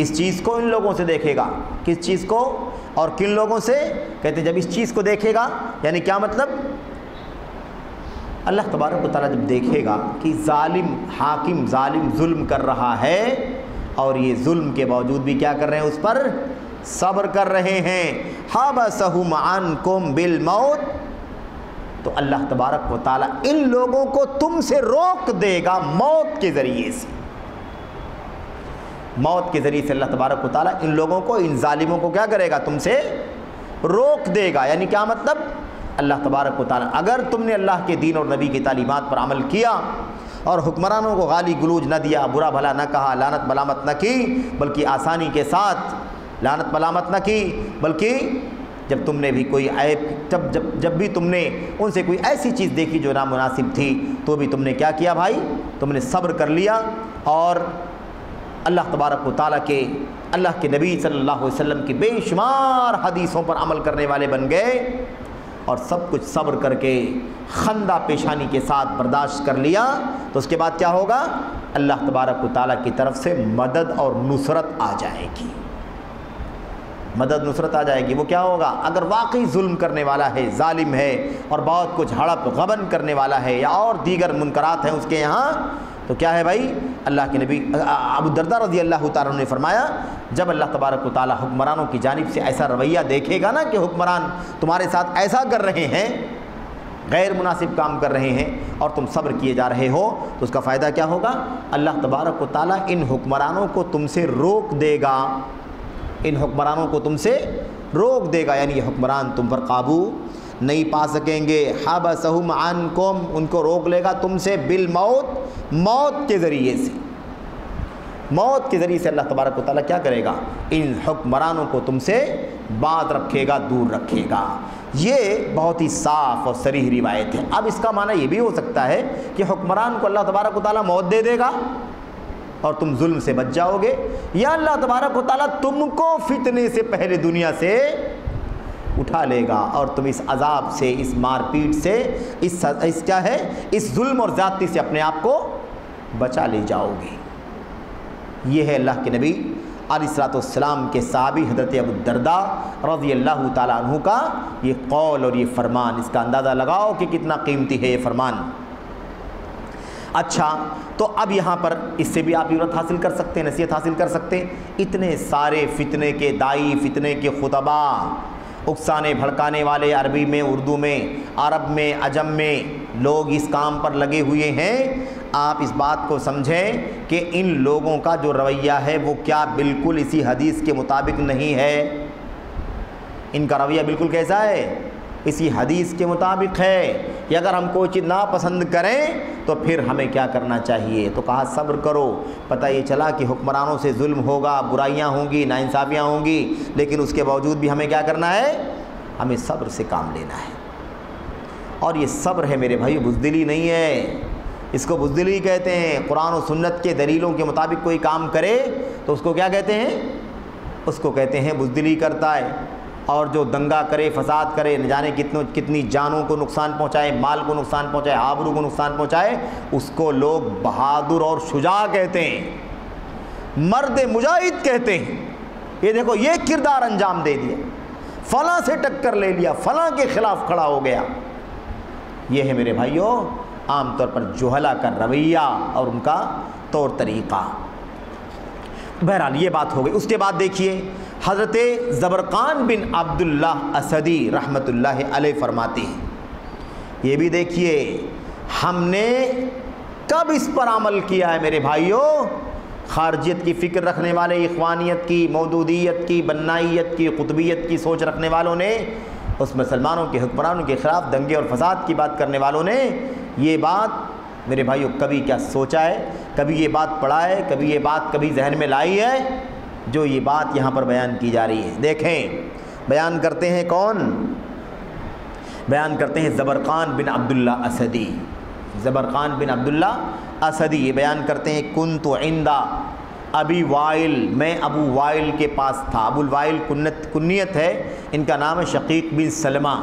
اس چیز کو ان لوگوں سے دیکھے گا، کس چیز کو اور کن لوگوں سے؟ کہتے ہیں جب اس چیز کو دیکھے گا، یعنی کیا مطلب؟ اللہ تبارک و تعالیٰ جب دیکھے گا کہ ظالم حاکم ظالم ظلم کر رہا ہے اور یہ ظلم کے باوجود بھی کیا کر رہے ہیں؟ اس پر صبر کر رہے ہیں۔ حَبَسَهُمْ عَنْكُمْ بِالْمَوْتِ، تو اللہ تبارک و تعالیٰ ان لوگوں کو تم سے روک دے گا موت کے ذریعے سے، موت کے ذریعے سے اللہ تبارک و تعالیٰ ان لوگوں کو، ان ظالموں کو کیا کرے گا؟ تم سے روک دے گا۔ یعنی کیا مطلب؟ اللہ تبارک و تعالیٰ اگر تم نے اللہ کے دین اور نبی کی تعلیمات پر عمل کیا اور حکمرانوں کو گالی گلوچ نہ دیا، برا بھلا نہ کہا، لعنت ملامت نہ کی، بلکہ آسانی کے ساتھ لعنت ملامت نہ کی، بلکہ جب تم نے بھی کوئی عیب، جب بھی تم نے ان سے کوئی ایسی چیز دیکھی جو نامناسب تھی تو بھی تم نے کیا کیا بھائی؟ تم نے صبر کر لیا اور اللہ تبارک و تعالیٰ کے، اللہ کے نبی صلی اللہ علیہ وسلم کی بے شمار حدیثوں پر عمل کرنے والے بن گئے اور سب کچھ صبر کر کے خندہ پیشانی کے ساتھ برداشت کر لیا، تو اس کے بعد کیا ہوگا؟ اللہ تبارک و تعالیٰ کی طرف سے مدد اور نصرت آ جائے گی۔ مدد نصرت آ جائے گی۔ وہ کیا ہوگا؟ اگر واقعی ظلم کرنے والا ہے، ظالم ہے اور بہت کچھ ہڑپ غبن کرنے والا ہے یا اور دیگر منکرات ہیں اس کے یہاں، تو کیا ہے بھائی؟ اللہ کے نبی ابو الدرداء رضی اللہ تعالیٰ عنہ نے فرمایا جب اللہ تبارک و تعالیٰ حکمرانوں کی جانب سے ایسا رویہ دیکھے گا نا کہ حکمران تمہارے ساتھ ایسا کر رہے ہیں، غیر مناسب کام کر رہے ہیں اور تم صبر کیے جا رہے ہو، تو اس کا فائدہ کیا ہوگا؟ اللہ تبارک و تعالیٰ ان حکمرانوں کو تم سے روک دے گا، ان حکمرانوں کو تم سے روک دے گا، یعنی یہ حکمران تم پر قابو نہیں پا سکیں گے۔ حبسہم عنکم، ان کو روک لے گا تم سے بالموت، موت کے ذریعے سے، موت کے ذریعے سے اللہ تبارک و تعالیٰ کیا کرے گا؟ ان حکمرانوں کو تم سے بعد رکھے گا، دور رکھے گا۔ یہ بہت ہی صاف اور صریح روایت ہے۔ اب اس کا معنی یہ بھی ہو سکتا ہے کہ حکمران کو اللہ تبارک و تعالیٰ موت دے دے گا اور تم ظلم سے بچ جاؤ گے، یا اللہ تبارک و تعالیٰ تم کو فتنے سے پہلے دنیا سے اٹھا لے گا اور تم اس عذاب سے، اس مار پیٹ سے، اس کیا ہے، اس ظلم اور زیادتی سے اپنے آپ کو بچا لے جاؤ گے۔ یہ ہے اللہ کے نبی علیہ الصلوۃ والسلام کے صحابی حضرت ابو الدرداء رضی اللہ تعالیٰ عنہ کا یہ قول اور یہ فرمان۔ اس کا اندازہ لگاؤ کہ کتنا قیمتی ہے یہ فرمان۔ اچھا، تو اب یہاں پر اس سے بھی آپ عبرت حاصل کر سکتے ہیں، نصیحت حاصل کر سکتے ہیں۔ اتنے سارے فتنے کے دائی، فتنے کے خطبہ، اکسانے بھڑکانے والے عربی میں، اردو میں، عرب میں، عجم میں لوگ اس کام پر لگے ہوئے ہیں۔ آپ اس بات کو سمجھیں کہ ان لوگوں کا جو رویہ ہے وہ کیا بالکل اسی حدیث کے مطابق نہیں ہے؟ ان کا رویہ بالکل کیسا ہے؟ اسی حدیث کے مطابق ہے کہ اگر ہم کوئی چیز ناپسند کریں تو پھر ہمیں کیا کرنا چاہیے؟ تو کہا صبر کرو۔ پتہ یہ چلا کہ حکمرانوں سے ظلم ہوگا، برائیاں ہوں گی، ناانصافیاں ہوں گی، لیکن اس کے باوجود بھی ہمیں کیا کرنا ہے؟ ہمیں صبر سے کام لینا ہے۔ اور یہ صبر ہے میرے بھائی، بزدلی نہیں ہے۔ اس کو بزدلی کہتے ہیں۔ قرآن و سنت کے دلیلوں کے مطابق کوئی کام کرے تو اس کو کیا کہتے ہیں؟ اس کو کہتے ہیں بزدلی کرتا ہے۔ اور جو دنگا کرے، فساد کرے، نہ جانے کتنی جانوں کو نقصان پہنچائے، مال کو نقصان پہنچائے، آبرو کو نقصان پہنچائے، اس کو لوگ بہادر اور شجاع کہتے ہیں، مرد مجاہد کہتے ہیں۔ یہ دیکھو یہ کردار انجام دے دیا، فلاں سے ٹکر لے لیا، فلاں کے خلاف کھڑا ہو گیا۔ یہ ہے میرے بھائیوں عام طور پر جہلا کا رویہ اور ان کا طور طریقہ۔ بہرحال یہ بات ہو گئی۔ اس کے بعد دیکھیے حضرت زبرقان بن عبداللہ اسدی رحمۃ اللہ علیہ فرماتے ہیں، یہ بھی دیکھیے ہم نے کب اس پر عمل کیا ہے میرے بھائیوں؟ خارجیت کی فکر رکھنے والے، اخوانیت کی، مودودیت کی، بنائیت کی، قطبیت کی سوچ رکھنے والوں نے، اس مسلمانوں کے حکمرانوں کے خلاف دنگے اور فساد کی بات کرنے والوں نے یہ بات میرے بھائیوں کبھی کیا سوچا ہے؟ کبھی یہ بات پڑھا ہے؟ کبھی یہ بات کبھی ذہن میں لائی ہے؟ جو یہ بات یہاں پر بیان کی جا رہی ہے، دیکھیں بیان کرتے ہیں کون؟ بیان کرتے ہیں زبرقان بن عبداللہ اسدی۔ زبرقان بن عبداللہ اسدی یہ بیان کرتے ہیں کنت عند ابی وائل، میں ابو وائل کے پاس تھا۔ ابو وائل کنیت ہے، ان کا نام ہے شقیق بن سلمہ۔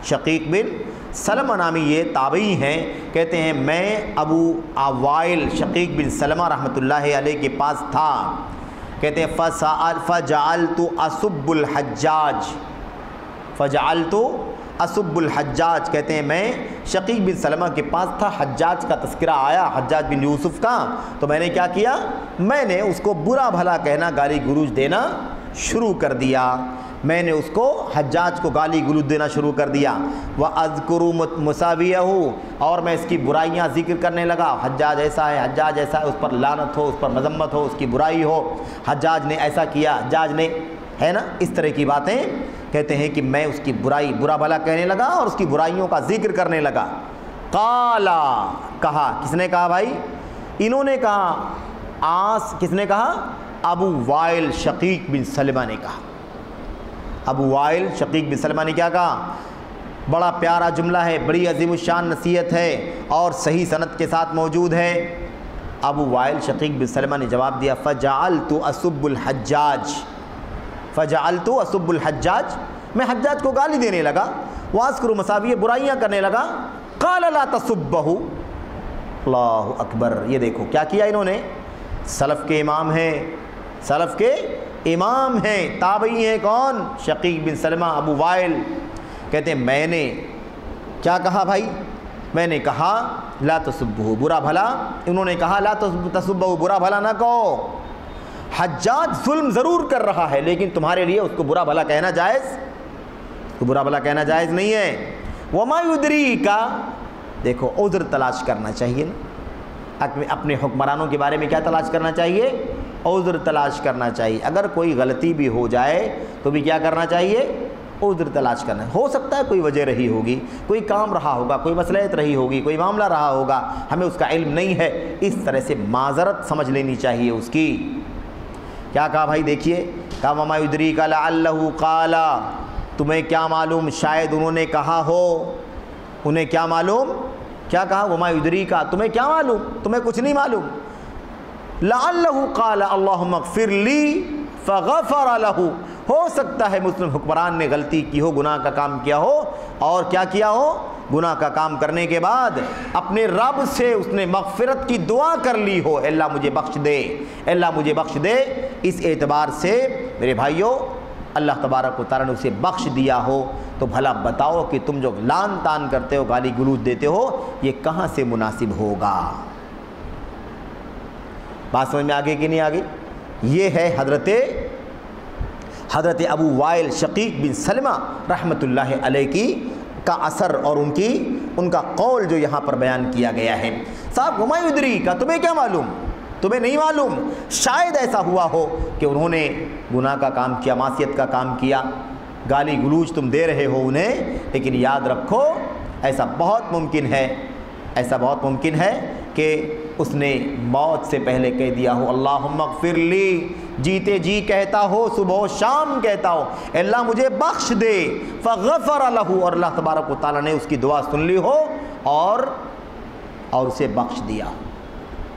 شقیق بن سلمہ نامی یہ تابعی ہیں، کہتے ہیں میں ابو وائل شقیق بن سلمہ رحمۃ اللہ علیہ کے پاس تھا۔ کہتے ہیں فجعلت اسب الحجاج، فجعلت اسب الحجاج، کہتے ہیں میں شقیق بن سلمہ کے پاس تھا، حجاج کا تذکرہ آیا، حجاج بن یوسف کا، تو میں نے کیا کیا؟ میں نے اس کو برا بھلا کہنا، گالی گلوچ دینا شروع کر دیا۔ میں نے اس کو حجاج کو گالی گلوچ دینا شروع کر دیا۔ وَأَذْكُرُ مُسَاوِيَهُ، اور میں اس کی برائیاں ذکر کرنے لگا، حجاج ایسا ہے، حجاج ایسا ہے، اس پر لعنت ہو، اس پر مذمت ہو، اس کی برائی ہو، حجاج نے ایسا کیا، حجاج نے، ہے نا، اس طرح کی باتیں۔ کہتے ہیں کہ میں اس کی برائی، برا بھلا کہنے لگا اور اس کی برائیوں کا ذکر کرنے لگا۔ قالا، کہا، کس نے کہا بھائی؟ انہوں نے کہا، کس نے کہا؟ ابو وائل شقیق بن سلمہ نے کہا۔ ابو وائل شقیق بن سلمہ نے کیا کہا؟ بڑا پیارا جملہ ہے، بڑی عظیم الشان نصیحت ہے اور صحیح سند کے ساتھ موجود ہے۔ ابو وائل شقیق بن سلمہ نے جواب دیا فجعلت اسب الحجاج، فجعلت اسب الحجاج، میں حجاج کو گالی دینے لگا، واذکر مساویہ، برائیاں کرنے لگا۔ قال لا تسبہ، اللہ اکبر، یہ دیکھو کیا کیا انہوں نے، سلف کے امام ہیں، سلف کے امام ہیں، تابعی ہیں، کون؟ شقیق بن سلمہ ابو وائل کہتے ہیں میں نے کیا کہا بھائی؟ میں نے کہا لا تسبہ، برا بھلا، انہوں نے کہا لا تسبہ، برا بھلا نہ کہو، حجاج ظلم ضرور کر رہا ہے لیکن تمہارے لیے اس کو برا بھلا کہنا جائز، اس کو برا بھلا کہنا جائز نہیں ہے۔ وما یدریک، دیکھو عذر تلاش کرنا چاہیے نا، اپنے حکمرانوں کے بارے میں کیا تلاش کرنا چاہیے؟ عذر تلاش کرنا چاہیے۔ اگر کوئی غلطی بھی ہو جائے تو بھی کیا کرنا چاہیے؟ عذر تلاش کرنا ہے۔ ہو سکتا ہے کوئی وجہ رہی ہوگی، کوئی کام رہا ہوگا، کوئی مصلحت رہی ہوگی، کوئی معاملہ رہا ہوگا، ہمیں اس کا علم نہیں ہے، اس طرح سے معذرت سمجھ لینی چاہیے اس کی۔ کیا کہا بھائی؟ دیکھیے، کہا وما یدریک لعلہ قال، تمہیں کیا معلوم شاید انہوں نے کہا ہو، انہیں کیا معلوم؟ کیا کہا؟ وما یدریک، تمہیں کیا معلوم؟ تمہیں کچھ نہیں معلوم۔ لعلہ قال اللہم اغفر لی فغفر لہ، ہو سکتا ہے مسلم حکمران نے غلطی کی ہو، گناہ کا کام کیا ہو، اور کیا کیا ہو؟ گناہ کا کام کرنے کے بعد اپنے رب سے اس نے مغفرت کی دعا کر لی ہو، اللہ مجھے بخش دے، اللہ مجھے بخش دے۔ اس اعتبار سے میرے بھائیوں اللہ تبارک و تعالیٰ نے اسے بخش دیا ہو تو بھلا بتاؤ کہ تم جو لان تان کرتے ہو، گالی گلوچ دیتے ہو، یہ کہاں سے مناسب ہوگا؟ بات سمجھ میں آگے کہ نہیں آگے؟ یہ ہے حضرت ابو وائل شقیق بن سلمہ رحمۃ اللہ علیہ کی کا اثر اور ان کا قول جو یہاں پر بیان کیا گیا ہے۔ صاحب وما یدریک، تمہیں کیا معلوم؟ تمہیں نہیں معلوم، شاید ایسا ہوا ہو کہ انہوں نے گناہ کا کام کیا، معصیت کا کام کیا، گالی گلوچ تم دے رہے ہو انہیں، لیکن یاد رکھو ایسا بہت ممکن ہے کہ اس نے موت سے پہلے کہہ دیا ہو اللہم اغفر لی، جیتے جی کہتا ہو، صبح و شام کہتا ہو اللہ مجھے بخش دے، فغفر لہ، اور اللہ تبارک و تعالیٰ نے اس کی دعا سن لی ہو اور اسے بخش دیا۔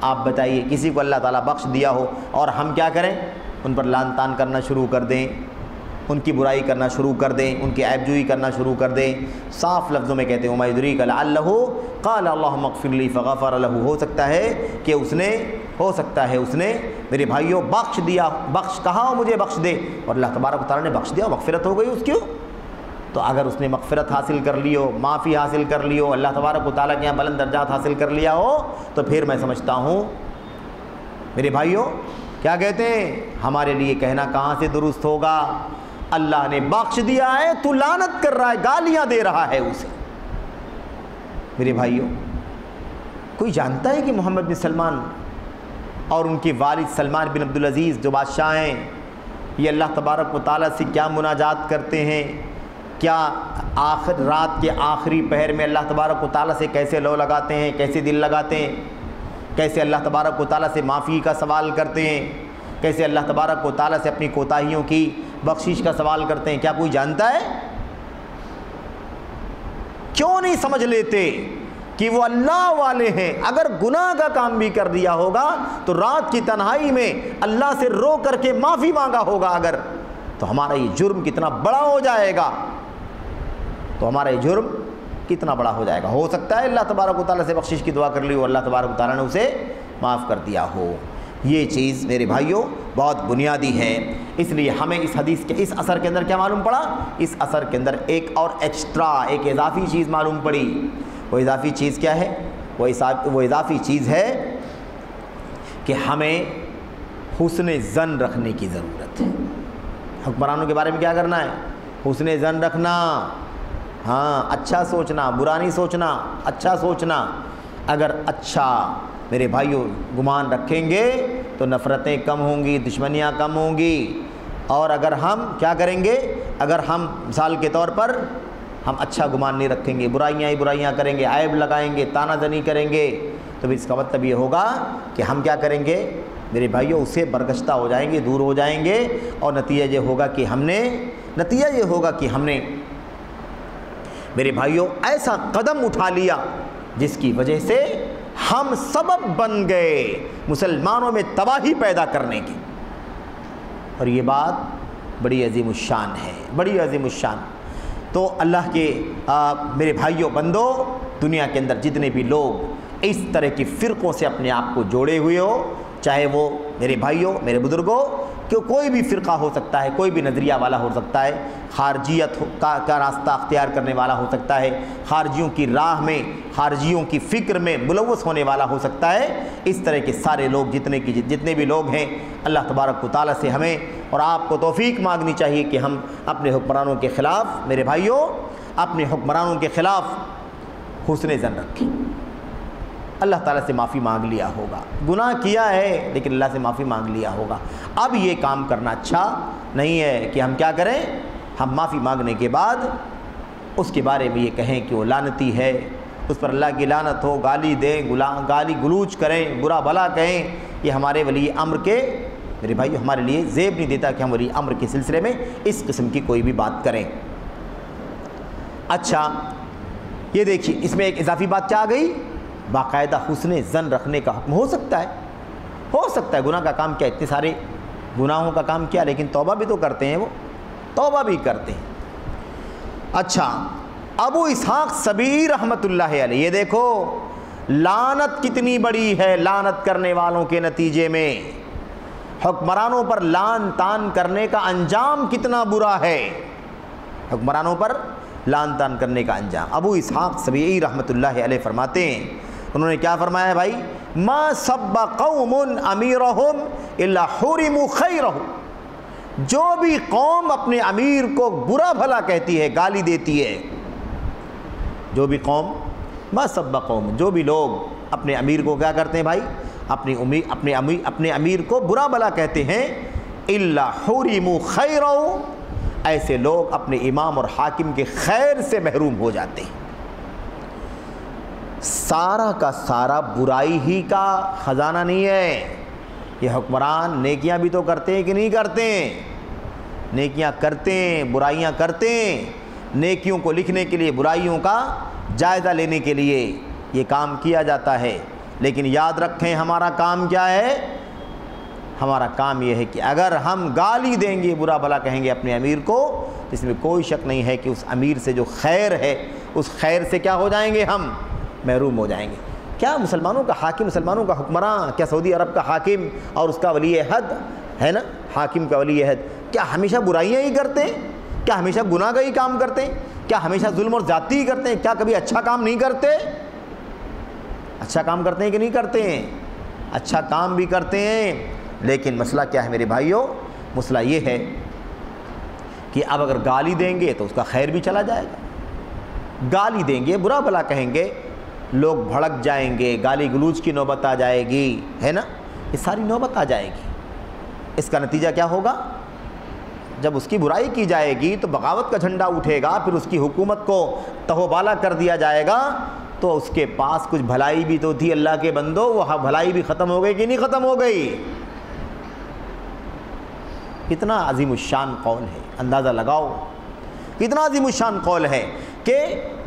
آپ بتائیے کسی کو اللہ تعالیٰ بخش دیا ہو اور ہم کیا کریں؟ ان پر لان تان کرنا شروع کر دیں، ان کی برائی کرنا شروع کر دیں، ان کی عیب جوئی کرنا شروع کر دیں۔ صاف لفظوں میں کہتے ہیں وما یدریک لعلہ قال اللہم اغفر لی فغفر لہ، ہو سکتا ہے اس نے میرے بھائیوں بخش دیا، کہا مجھے بخش دے، اور اللہ تبارک و تعالیٰ نے بخش دیا، مغفرت ہو گئی اس کی۔ تو اگر اس نے مغفرت حاصل کر لی ہو، معافی حاصل کر لی ہو، اللہ تبارک و تعالیٰ کے یہاں بلند درجات حاصل کر لیا ہو، تو پھر میں سمجھتا ہوں میرے بھائیوں کیا کہتے ہیں، ہمارے لیے کہنا کہاں سے درست ہوگا؟ اللہ نے بخش دیا ہے، تو لعنت کر رہا ہے، گالیاں دے رہا ہے اسے۔ میرے بھائیوں کوئی جانتا ہے کہ محمد بن سلمان اور ان کے والد سلمان بن عبدالعزیز جو بادشاہ ہیں، یہ اللہ تبارک و تعالیٰ سے کیا مناجات کرتے ہیں؟ کیا آخر رات کے آخری پہر میں اللہ تبارک و تعالیٰ سے کیسے لو لگاتے ہیں، کیسے دل لگاتے ہیں، کیسے اللہ تبارک و تعالیٰ سے معافی کا سوال کرتے ہیں، کیسے اللہ تبارک و تعالیٰ سے اپنی کوتاہیوں کی بخشش کا سوال کرتے ہیں؟ کیا کوئی جانتا ہے؟ کیوں نہیں سمجھ لیتے کہ وہ اللہ والے ہیں؟ اگر گناہ کا کام بھی کر دیا ہوگا تو رات کی تنہائی میں اللہ سے رو کر کے معافی مانگا ہوگا اگر، تو ہمارا یہ جرم کتنا بڑا ہو جائے گا، ہو سکتا ہے اللہ تبارک و تعالیٰ سے بخشش کی دعا کر لی ہو، اللہ تبارک و تعالیٰ نے اسے معاف کر دیا ہو۔ یہ چیز میرے بھائیوں بہت بنیادی ہے۔ اس لیے ہمیں اس حدیث کے اس اثر کے اندر کیا معلوم پڑا؟ اس اثر کے اندر ایک اور ایک اضافی چیز معلوم پڑی۔ وہ اضافی چیز کیا ہے؟ وہ اضافی چیز ہے کہ ہمیں حسن ظن رکھنے کی ضرورت ہے۔ حکمرانوں کے بارے میں کیا کرنا ہے؟ حسن ظن رکھنا، ہاں اچھا سوچنا، برا نہیں سوچنا، اچھا سوچنا۔ اگر اچھا میرے بھائیوں گمان رکھیں گے تو نفرتیں کم ہوں گی، دشمنیاں کم ہوں گی۔ اور اگر ہم کیا کریں گے؟ اگر ہم مثال کے طور پر ہم اچھا گمان نہیں رکھیں گے، برائیاں ہی برائیاں کریں گے، عیب لگائیں گے، تانا زنی کریں گے، تو اس کا مطلب یہ ہوگا کہ ہم کیا کریں گے میرے بھائیوں؟ اس سے برگشتہ ہو جائیں گے، دور ہو جائیں گے، اور نتیجہ یہ ہوگا کہ ہم نے میرے بھائیوں ایسا قدم اٹھا لیا جس کی وجہ سے ہم سبب بن گئے مسلمانوں میں تباہی پیدا کرنے کی۔ اور یہ بات بڑی عظیم الشان ہے، بڑی عظیم الشان۔ تو اللہ کے میرے بھائیوں بندو، دنیا کے اندر جتنے بھی لوگ اس طرح کی فرقوں سے اپنے آپ کو جوڑے ہوئے ہو، چاہے وہ میرے بھائیوں میرے بزرگوں کہ کوئی بھی فرقہ ہو سکتا ہے، کوئی بھی نظریہ والا ہو سکتا ہے، خارجیت کا راستہ اختیار کرنے والا ہو سکتا ہے، خارجیوں کی راہ میں، خارجیوں کی فکر میں ملوث ہونے والا ہو سکتا ہے۔ اس طرح کے سارے لوگ جتنے بھی لوگ ہیں، اللہ تبارک و تعالیٰ سے ہمیں اور آپ کو توفیق مانگنی چاہیے کہ ہم اپنے حکمرانوں کے خلاف، میرے بھائیوں، اپنے حکمرانوں کے خلاف حسن ظن رکھیں۔ اللہ تعالیٰ سے معافی مانگ لیا ہوگا، گناہ کیا ہے لیکن اللہ سے معافی مانگ لیا ہوگا۔ اب یہ کام کرنا اچھا نہیں ہے کہ ہم کیا کریں، ہم معافی مانگنے کے بعد اس کے بارے میں یہ کہیں کہ وہ لعنتی ہے، اس پر اللہ کی لعنت ہو، گالی دیں، گالی گلوچ کریں، برا بھلا کہیں۔ یہ ہمارے ولی امر کے، میرے بھائی، ہمارے لیے زیب نہیں دیتا کہ ہم ولی امر کے سلسلے میں اس قسم کی کوئی بھی بات کریں۔ اچھا، یہ دیکھیے اس میں ایک اضافی بات کیا آ گئی، باقاعدہ حسن ظن رکھنے کا حکم ہو سکتا ہے گناہ کا کام کیا، اتنے سارے گناہوں کا کام کیا، لیکن توبہ بھی تو کرتے ہیں، وہ توبہ بھی کرتے ہیں۔ اچھا، ابو اسحاق سبیعی رحمۃ اللہ علیہ، یہ دیکھو لعنت کتنی بڑی ہے، لعنت کرنے والوں کے نتیجے میں حکمرانوں پر لعن تان کرنے کا انجام کتنا برا ہے، حکمرانوں پر لعن تان کرنے کا انجام۔ ابو اسحاق سبیعی رحمۃ اللہ علیہ فرماتے ہیں، انہوں نے کیا فرمایا بھائی، ما سب قوم امیرہم الا حرموا خیرہ، جو بھی قوم اپنے امیر کو برا بھلا کہتی ہے، گالی دیتی ہے، جو بھی قوم، ما سب قوم، جو بھی لوگ اپنے امیر کو کیا کرتے ہیں بھائی، اپنے امیر کو برا بھلا کہتے ہیں، الا حرموا خیرہ، ایسے لوگ اپنے امام اور حاکم کے خیر سے محروم ہو جاتے ہیں۔ سارا کا سارا برائی ہی کا خزانہ نہیں ہے، یہ حکمران نیکیاں بھی تو کرتے ہیں کہ نہیں کرتے ہیں، نیکیاں کرتے ہیں، برائیاں کرتے ہیں، نیکیوں کو لکھنے کے لیے، برائیوں کا جائزہ لینے کے لیے یہ کام کیا جاتا ہے، لیکن یاد رکھیں ہمارا کام کیا ہے، ہمارا کام یہ ہے کہ اگر ہم گالی دیں گے، برا بھلا کہیں گے اپنے امیر کو، اس میں کوئی شک نہیں ہے کہ اس امیر سے جو خیر ہے، اس خیر سے کیا ہو جائیں گے، ہم محروم ہو جائیں گے۔ کیا مسلمانوں کا حاکم، مسلمانوں کا حکمراں، کیا سعودی عرب کا حاکم اور اس کا ولی عہد ہے نا، حاکم کا ولی عہد، کیا ہمیشہ برائیاں ہی کرتے ہیں، کیا ہمیشہ گناہ گاری کام کرتے ہیں، کیا ہمیشہ ظلم اور زیادتی ہی کرتے ہیں، کیا کبھی اچھا کام نہیں کرتے، اچھا کام کرتے ہیں کہ نہیں کرتے ہیں، اچھا کام بھی کرتے ہیں، لیکن مسئلہ کیا ہے میرے بھائیوں، مسئلہ یہ ہے کہ اب اگر گالی دیں گے تو اس کا خیر بھی چلا جائے گا، گالی دیں گے، برا بھلا کہیں گے، لوگ بھڑک جائیں گے، گالی گلوچ کی نوبت آ جائے گی، ہے نا، یہ ساری نوبت آ جائے گی۔ اس کا نتیجہ کیا ہوگا، جب اس کی برائی کی جائے گی تو بغاوت کا جھنڈا اٹھے گا، پھر اس کی حکومت کو تہو بالا کر دیا جائے گا، تو اس کے پاس کچھ بھلائی بھی تو تھی، اللہ کے بندو، وہ بھلائی بھی ختم ہو گئی کہ نہیں ختم ہو گئی؟ کتنا عظیم الشان قول ہے، اندازہ لگاؤ کتنا عظیم الشان قول ہے کہ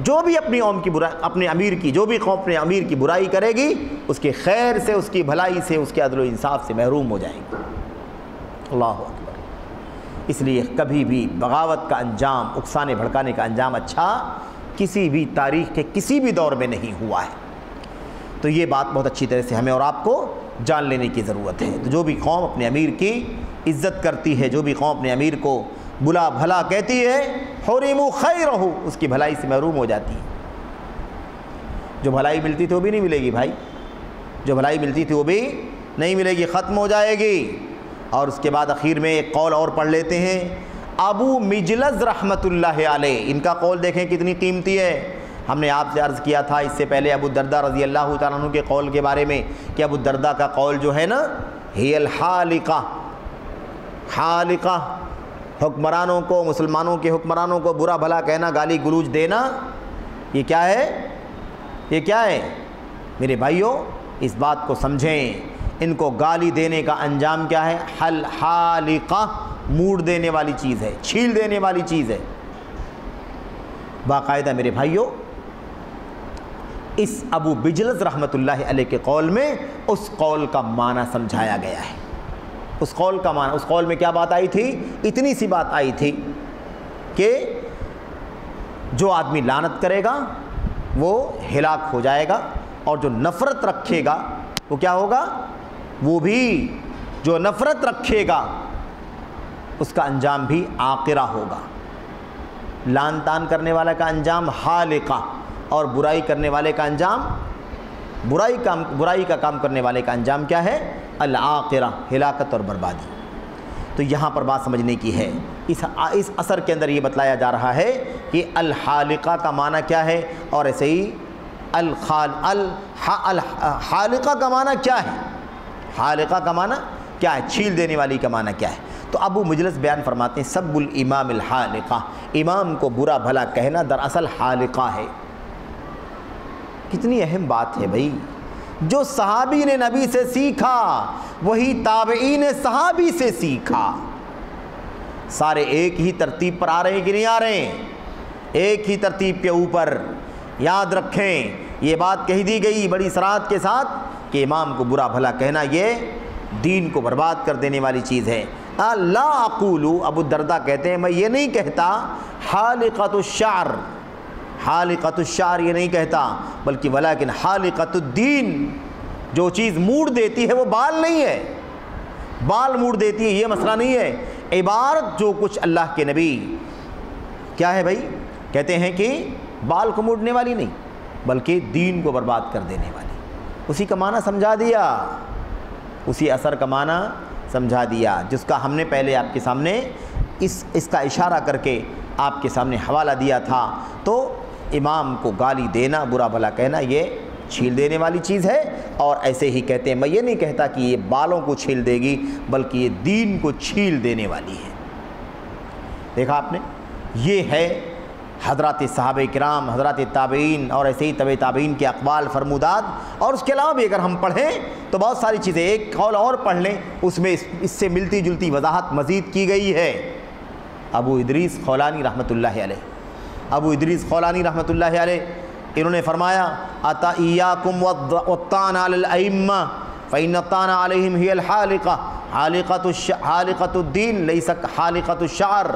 جو بھی اپنی قوم کی برائی، اپنے امیر کی، جو بھی قوم اپنے امیر کی برائی کرے گی، اس کے خیر سے، اس کی بھلائی سے، اس کے عدل و انصاف سے محروم ہو جائیں گے۔ اللہ اکبر۔ اس لیے کبھی بھی بغاوت کا انجام، اکسانے بھڑکانے کا انجام اچھا کسی بھی تاریخ کے کسی بھی دور میں نہیں ہوا ہے۔ تو یہ بات بہت اچھی طرح سے ہمیں اور آپ کو جان لینے کی ضرورت ہے۔ تو جو بھی قوم اپنے امیر کی عزت کرتی ہے، جو بھی قوم اپنے امیر کو بلا بھلا کہتی ہے، حرموا خیرہ، اس کی بھلائی سے محروم ہو جاتی ہے۔ جو بھلائی ملتی تھی وہ بھی نہیں ملے گی بھائی، جو بھلائی ملتی تھی وہ بھی نہیں ملے گی، ختم ہو جائے گی۔ اور اس کے بعد اخیر میں ایک قول اور پڑھ لیتے ہیں، ابو مجلس رحمۃ اللہ علیہ، ان کا قول دیکھیں کتنی قیمتی ہے۔ ہم نے آپ سے عرض کیا تھا اس سے پہلے ابو الدرداء رضی اللہ تعالیٰ عنہ کے قول کے بارے میں کہ ابو الدرداء کا قول جو ہے نا، ہی الحالقہ، حالقہ، حکمرانوں کو، مسلمانوں کے حکمرانوں کو برا بھلا کہنا، گالی گلوچ دینا، یہ کیا ہے، یہ کیا ہے میرے بھائیوں؟ اس بات کو سمجھیں، ان کو گالی دینے کا انجام کیا ہے؟ حالقہ، موڑ دینے والی چیز ہے، چھیل دینے والی چیز ہے۔ باقاعدہ میرے بھائیوں اس ابو بجلس رحمۃ اللہ علیہ کے قول میں اس قول کا معنی سمجھایا گیا ہے۔ اس قول کا معنی، اس قول میں کیا بات آئی تھی؟ اتنی سی بات آئی تھی کہ جو آدمی لعنت کرے گا وہ ہلاک ہو جائے گا، اور جو نفرت رکھے گا وہ کیا ہوگا؟ وہ بھی، جو نفرت رکھے گا اس کا انجام بھی عاقرہ ہوگا۔ لان تان کرنے والا کا انجام حالقہ، اور برائی کرنے والے کا انجام، برائی کا کام کرنے والے کا انجام کیا ہے؟ العاقرہ، ہلاکت اور بربادی۔ تو یہاں پر بات سمجھنے کی ہے، اس اثر کے اندر یہ بتلایا جا رہا ہے کہ الحالقہ کا معنی کیا ہے، اور ایسے ہی الحالقہ کا معنی کیا ہے، حالقہ کا معنی کیا ہے، چھیل دینے والی کا معنی کیا ہے۔ تو ابو مجلس بیان فرماتے ہیں سب الامام الحالقہ، امام کو برا بھلا کہنا دراصل حالقہ ہے۔ کتنی اہم بات ہے بھائی، جو صحابی نے نبی سے سیکھا وہی تابعین صحابی سے سیکھا۔ سارے ایک ہی ترتیب پر آ رہے ہیں کہ نہیں آ رہے ہیں؟ ایک ہی ترتیب کے اوپر۔ یاد رکھیں یہ بات کہی دی گئی بڑی صراحت کے ساتھ کہ امام کو برا بھلا کہنا یہ دین کو برباد کر دینے والی چیز ہے۔ لا اقول، ابو الدرداء کہتے ہیں میں یہ نہیں کہتا حالقۃ الشعر، حالقۃ الشعر یہ نہیں کہتا، بلکہ ولیکن حالقۃ الدین، جو چیز موڑ دیتی ہے وہ بال نہیں ہے، بال موڑ دیتی ہے یہ مسئلہ نہیں ہے۔ عبارت جو کچھ اللہ کے نبی کیا ہے بھائی، کہتے ہیں کہ بال کو موڑنے والی نہیں بلکہ دین کو برباد کر دینے والی، اسی کا معنی سمجھا دیا، اسی اثر کا معنی سمجھا دیا، جس کا ہم نے پہلے آپ کے سامنے اس کا اشارہ کر کے آپ کے سامنے حوالہ دیا تھا۔ تو امام کو گالی دینا، برا بھلا کہنا یہ چھیل دینے والی چیز ہے، اور ایسے ہی کہتے ہیں میں یہ نہیں کہتا کہ یہ بالوں کو چھیل دے گی بلکہ یہ دین کو چھیل دینے والی ہے۔ دیکھا آپ نے، یہ ہے حضرات صحابہ کرام، حضرات تابعین اور ایسے ہی تبع تابعین کے اقوال فرمودات۔ اور اس کے علاوہ بھی اگر ہم پڑھیں تو بہت ساری چیزیں، ایک قول اور پڑھ لیں اس میں اس سے ملتی جلتی وضاحت مزید کی گئی ہے۔ ابو ادریس خولانی رحمۃ اللہ علیہ، ابو ادریس خولانی رحمۃ اللہ علیہ انہوں نے فرمایا اتا ایاکم والطعن علی الائمہ فإن الطعن علیہم ہی الحالقہ حالقۃ الدین لیس حالقۃ الشعر۔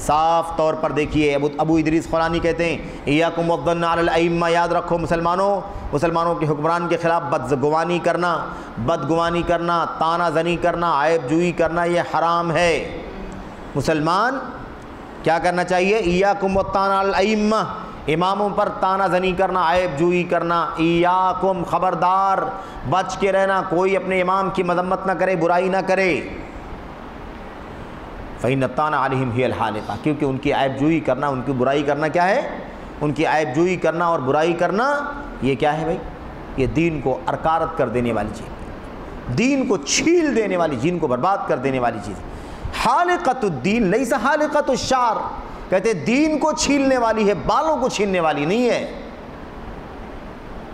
صاف طور پر دیکھیے ابو ادریس خولانی کہتے ہیں ایاکم والظن علی الائمہ، یاد رکھو مسلمانوں کے حکمران کے خلاف بدگمانی کرنا، طعنہ زنی کرنا، عیب جوئی کرنا یہ حرام ہے۔ مسلمان کیا کرنا چاہیے؟ ایاکم والطعن علی الائمہ، اماموں پر طعنہ زنی کرنا، عیب جوئی کرنا۔ ایاکم، خبردار، بچ کے رہنا، کوئی اپنے امام کی مذمت نہ کرے، برائی نہ کرے۔ فإن الطعن علیہم ہی الحالقہ، کیونکہ ان کی عیب جوئی کرنا، ان کی برائی کرنا کیا ہے؟ ان کی عیب جوئی کرنا اور برائی کرنا یہ کیا ہے بھائی؟ یہ دین کو ارکارت کر دینے والی چیز، دین کو چھیل دینے والی، دین کو برباد کر دینے والی چیز۔ حالقۃ الدین لیس حالقۃ الشعر، کہتے دین کو چھیلنے والی ہے، بالوں کو چھیلنے والی نہیں ہے۔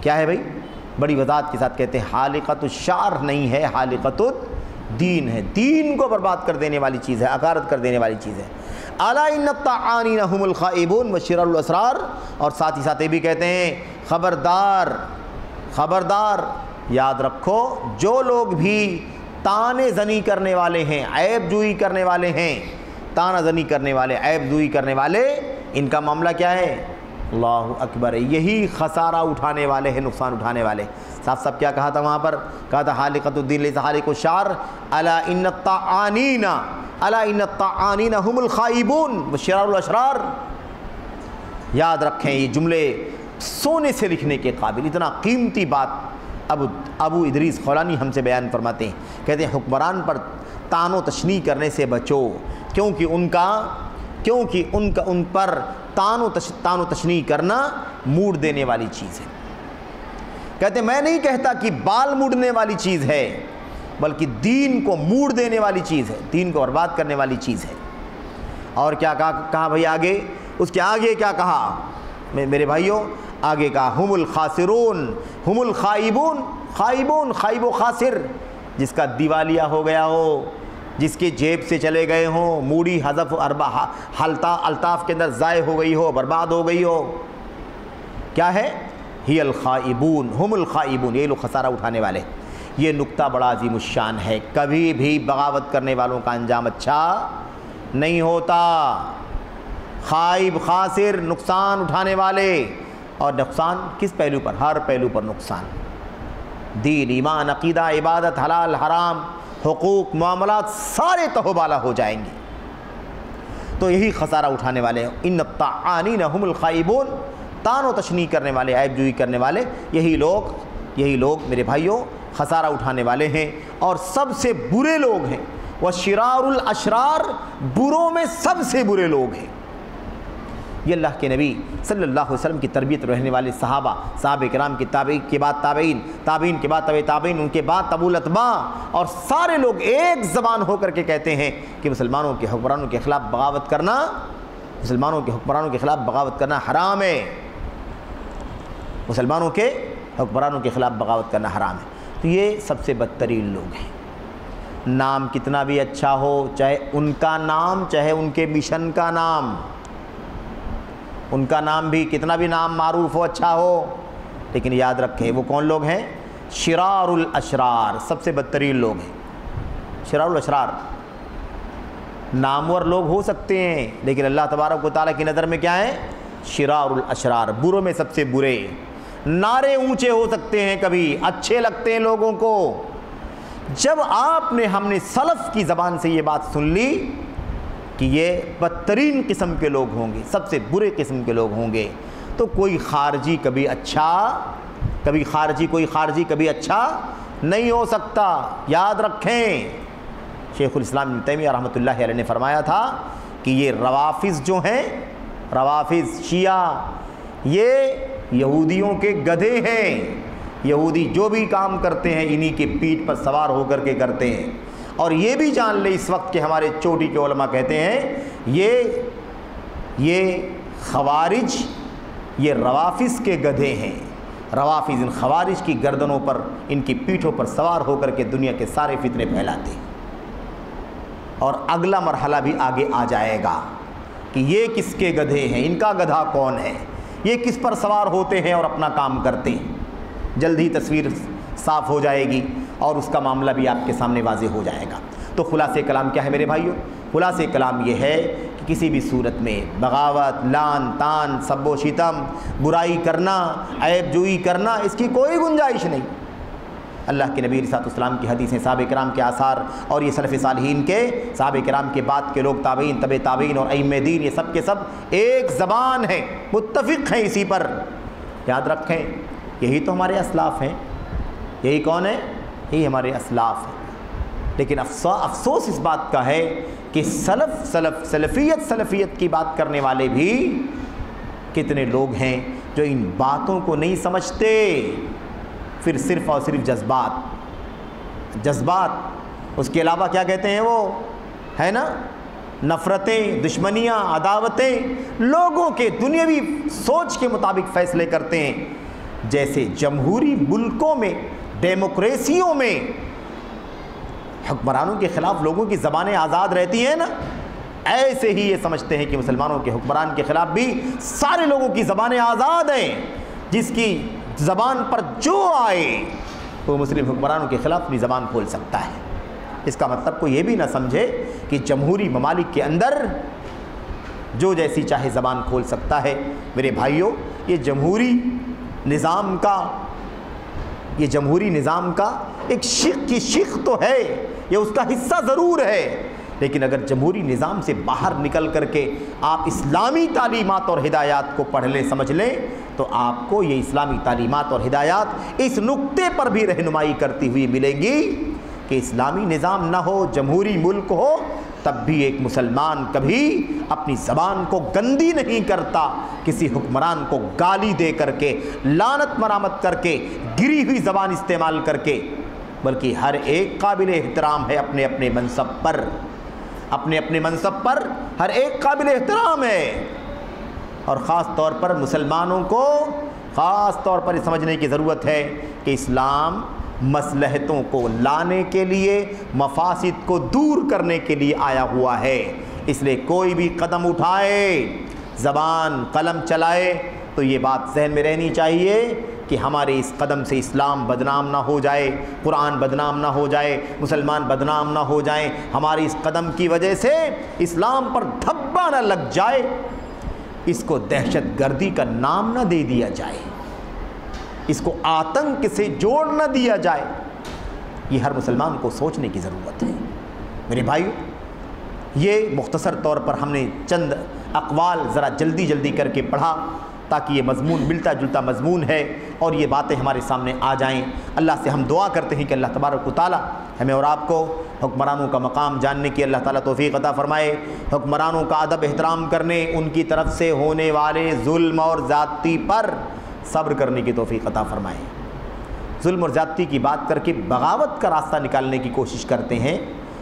کیا ہے بھائی؟ بڑی وضاحت کے ساتھ کہتے ہیں حالقۃ الشعر نہیں ہے، حالقۃ الدین ہے، دین کو برباد کر دینے والی چیز ہے، عقارت کر دینے والی چیز ہے۔ الا ان الطعانین هم الخائبون وشرار الاسرار، اور ساتھ ہی ساتھ یہ بھی کہتے ہیں خبردار یاد رکھو جو لوگ بھی طعنہ زنی کرنے والے ہیں، عیب جوئی کرنے والے ہیں، طعنہ زنی کرنے والے، عیب جوئی کرنے والے، ان کا معاملہ کیا ہے؟ اللہ اکبر، یہی خسارہ اٹھانے والے ہیں، نقصان اٹھانے والے۔ صاحب کیا کہا تھا وہاں پر؟ کہا تھا حالقۃ الدین لیس حالق الشعر، الا ان الطعانین هم الخائبون وشرار الاشرار۔ یاد رکھیں یہ جملے سونے سے لکھنے کے قابل، اتنا قیمتی بات ابو ادریس خولانی ہم سے بیان فرماتے ہیں۔ کہتے ہیں حکمران پر طعن و تشنیع کرنے سے بچو، کیونکہ ان پر طعن و تشنیع کرنا موڑ دینے والی چیز ہے۔ کہتے ہیں میں نہیں کہتا کہ بال موڑنے والی چیز ہے، بلکہ دین کو موڑ دینے والی چیز ہے، دین کو برباد کرنے والی چیز ہے۔ اور کیا کہا بھائی آگے؟ اس کے آگے کیا کہا میرے بھائیوں؟ آگے کہا ہم الخاسرون ہم الخائبون، خائب و خاسر، جس کا دیوالیہ ہو گیا ہو، جس کے جیب سے چلے گئے ہوں، موڑی حذف الطاف کے اندر ضائع ہو گئی ہو، برباد ہو گئی ہو۔ کیا ہے؟ ہی الخائبون ہم الخائبون، یہ لوگ خسارہ اٹھانے والے۔ یہ نقطہ بڑا عظیم الشان ہے، کبھی بھی بغاوت کرنے والوں کا انجام اچھا نہیں ہوتا۔ خائب، خاسر، نقصان اٹھانے والے، اور نقصان کس پہلو پر؟ ہر پہلو پر نقصان، دین، ایمان، عقیدہ، عبادت، حلال، حرام، حقوق معاملات سارے تہوبالا ہو جائیں گے۔ تو یہی خسارہ اٹھانے والے ہیں۔ ان الطعانین هم الخائبون، طعن و تشنیع کرنے والے، عیب جوئی کرنے والے، یہی لوگ میرے بھائیوں خسارہ اٹھانے والے ہیں اور سب سے برے لوگ ہیں۔ وشرار الاشرار، بروں میں سب سے برے لوگ ہیں۔ یہ اللہ کے نبی صلی اللہ علیہ وسلم کی تربیت رہنے والے صحابہ کرام کے تابعین کے بعد تابعین کے بعد تابعین، ان کے بعد تبع الاتباع، اور سارے لوگ ایک زبان ہو کر کے کہتے ہیں کہ مسلمانوں کے حکمرانوں کے خلاف بغاوت کرنا حرام ہے، مسلمانوں کے حکمرانوں کے خلاف بغاوت کرنا حرام ہے۔ تو یہ سب سے بدترین لوگ ہیں۔ نام کتنا بھی اچھا ہو، چاہے ان کا نام، چاہے ان کے مشن کا نام، ان کا نام بھی کتنا بھی نام معروف ہو، اچھا ہو، لیکن یاد رکھیں وہ کون لوگ ہیں؟ شرار الاشرار، سب سے بدترین لوگ ہیں شرار الاشرار۔ نامور لوگ ہو سکتے ہیں لیکن اللہ تبارک و تعالیٰ کی نظر میں کیا ہے؟ شرار الاشرار، بروں میں سب سے برے۔ نعرے اونچے ہو سکتے ہیں، کبھی اچھے لگتے ہیں لوگوں کو، جب ہم نے سلف کی زبان سے یہ بات سن لی کہ یہ بدترین قسم کے لوگ ہوں گے، سب سے برے قسم کے لوگ ہوں گے، تو کوئی خارجی کبھی اچھا نہیں ہو سکتا۔ یاد رکھیں، شیخ الاسلام ابن تیمیہ رحمۃ اللہ علیہ نے فرمایا تھا کہ یہ روافظ جو ہیں، روافظ شیعہ، یہ یہودیوں کے گدھے ہیں۔ یہودی جو بھی کام کرتے ہیں انہی کے پیٹھ پر سوار ہو کر کے کرتے ہیں۔ اور یہ بھی جان لے اس وقت کہ ہمارے چوٹی کے علماء کہتے ہیں یہ خوارج، یہ روافظ کے گدھے ہیں۔ روافظ ان خوارج کی گردنوں پر، ان کی پیٹھوں پر سوار ہو کر کے دنیا کے سارے فتنے پھیلاتے ہیں۔ اور اگلا مرحلہ بھی آگے آ جائے گا کہ یہ کس کے گدھے ہیں، ان کا گدھا کون ہے، یہ کس پر سوار ہوتے ہیں اور اپنا کام کرتے ہیں۔ جلد ہی تصویر صاف ہو جائے گی اور اس کا معاملہ بھی آپ کے سامنے واضح ہو جائے گا۔ تو خلاصہ کلام کیا ہے میرے بھائیوں؟ خلاصہ کلام یہ ہے کہ کسی بھی صورت میں بغاوت، لعن طعن، سب و شتم، برائی کرنا، عیب جوئی کرنا، اس کی کوئی گنجائش نہیں۔ اللہ کے نبی علیہ السلام کی حدیثیں، صحابہ کرام کے آثار، اور یہ سلف صالحین کے، صحابہ کرام کے بعد کے لوگ، تابعین، تبع تابعین اور ائمہ دین، یہ سب کے سب ایک زبان ہیں، متفق ہیں اسی پر۔ یاد رکھیں یہی تو ہمارے اسلاف ہیں۔ یہی کون ہے؟ یہی ہمارے اسلاف ہیں۔ لیکن افسوس اس بات کا ہے کہ سلفیت کی بات کرنے والے بھی کتنے لوگ ہیں جو ان باتوں کو نہیں سمجھتے، پھر صرف اور صرف جذبات، اس کے علاوہ کیا کہتے ہیں وہ، ہے نا، نفرتیں، دشمنیاں، عداوتیں، لوگوں کے دنیاوی سوچ کے مطابق فیصلے کرتے ہیں۔ جیسے جمہوری ملکوں میں، ڈیموکریسیوں میں حکمرانوں کے خلاف لوگوں کی زبانیں آزاد رہتی ہیں نا، ایسے ہی یہ سمجھتے ہیں کہ مسلمانوں کے حکمران کے خلاف بھی سارے لوگوں کی زبانیں آزاد ہیں، جس کی زبان پر جو آئے وہ مسلم حکمرانوں کے خلاف اپنی زبان کھول سکتا ہے۔ اس کا مطلب کوئی یہ بھی نہ سمجھے کہ جمہوری ممالک کے اندر جو جیسی چاہے زبان کھول سکتا ہے۔ میرے بھائیوں، یہ جمہوری نظام کا ایک شق تو ہے، یہ اس کا حصہ ضرور ہے، لیکن اگر جمہوری نظام سے باہر نکل کر کے آپ اسلامی تعلیمات اور ہدایات کو پڑھ لیں، سمجھ لیں، تو آپ کو یہ اسلامی تعلیمات اور ہدایات اس نقطے پر بھی رہنمائی کرتی ہوئی ملیں گی کہ اسلامی نظام نہ ہو، جمہوری ملک ہو، تب بھی ایک مسلمان کبھی اپنی زبان کو گندی نہیں کرتا، کسی حکمران کو گالی دے کر کے، لعنت مرامت کر کے، گری ہوئی زبان استعمال کر کے، بلکہ ہر ایک قابل احترام ہے اپنے اپنے منصب پر ہر ایک قابل احترام ہے۔ اور خاص طور پر مسلمانوں کو خاص طور پر یہ سمجھنے کی ضرورت ہے کہ اسلام مصلحتوں کو لانے کے لیے، مفاسد کو دور کرنے کے لیے آیا ہوا ہے۔ اس لیے کوئی بھی قدم اٹھائے، زبان قلم چلائے، تو یہ بات ذہن میں رہنی چاہیے کہ ہمارے اس قدم سے اسلام بدنام نہ ہو جائے، قرآن بدنام نہ ہو جائے، مسلمان بدنام نہ ہو جائیں، ہماری اس قدم کی وجہ سے اسلام پر دھبا نہ لگ جائے، اس کو دہشت گردی کا نام نہ دے دیا جائے، اس کو آتنک سے جوڑ نہ دیا جائے۔ یہ ہر مسلمان کو سوچنے کی ضرورت ہے۔ میرے بھائیو، یہ مختصر طور پر ہم نے چند اقوال ذرا جلدی جلدی کر کے پڑھا تاکہ یہ مضمون ملتا جلتا مضمون ہے اور یہ باتیں ہمارے سامنے آ جائیں۔ اللہ سے ہم دعا کرتے ہیں کہ اللہ تبارک و تعالی ہمیں اور آپ کو حکمرانوں کا مقام جاننے کی اللہ تعالیٰ توفیق عطا فرمائے، حکمرانوں کا ادب احترام کرنے، ان کی طرف سے ہونے والے ظلم اور زیادتی پر صبر کرنے کی توفیق عطا فرمائے۔ ظلم اور زیادتی کی بات کر کے بغاوت کا راستہ نکالنے کی کوشش کرتے ہیں،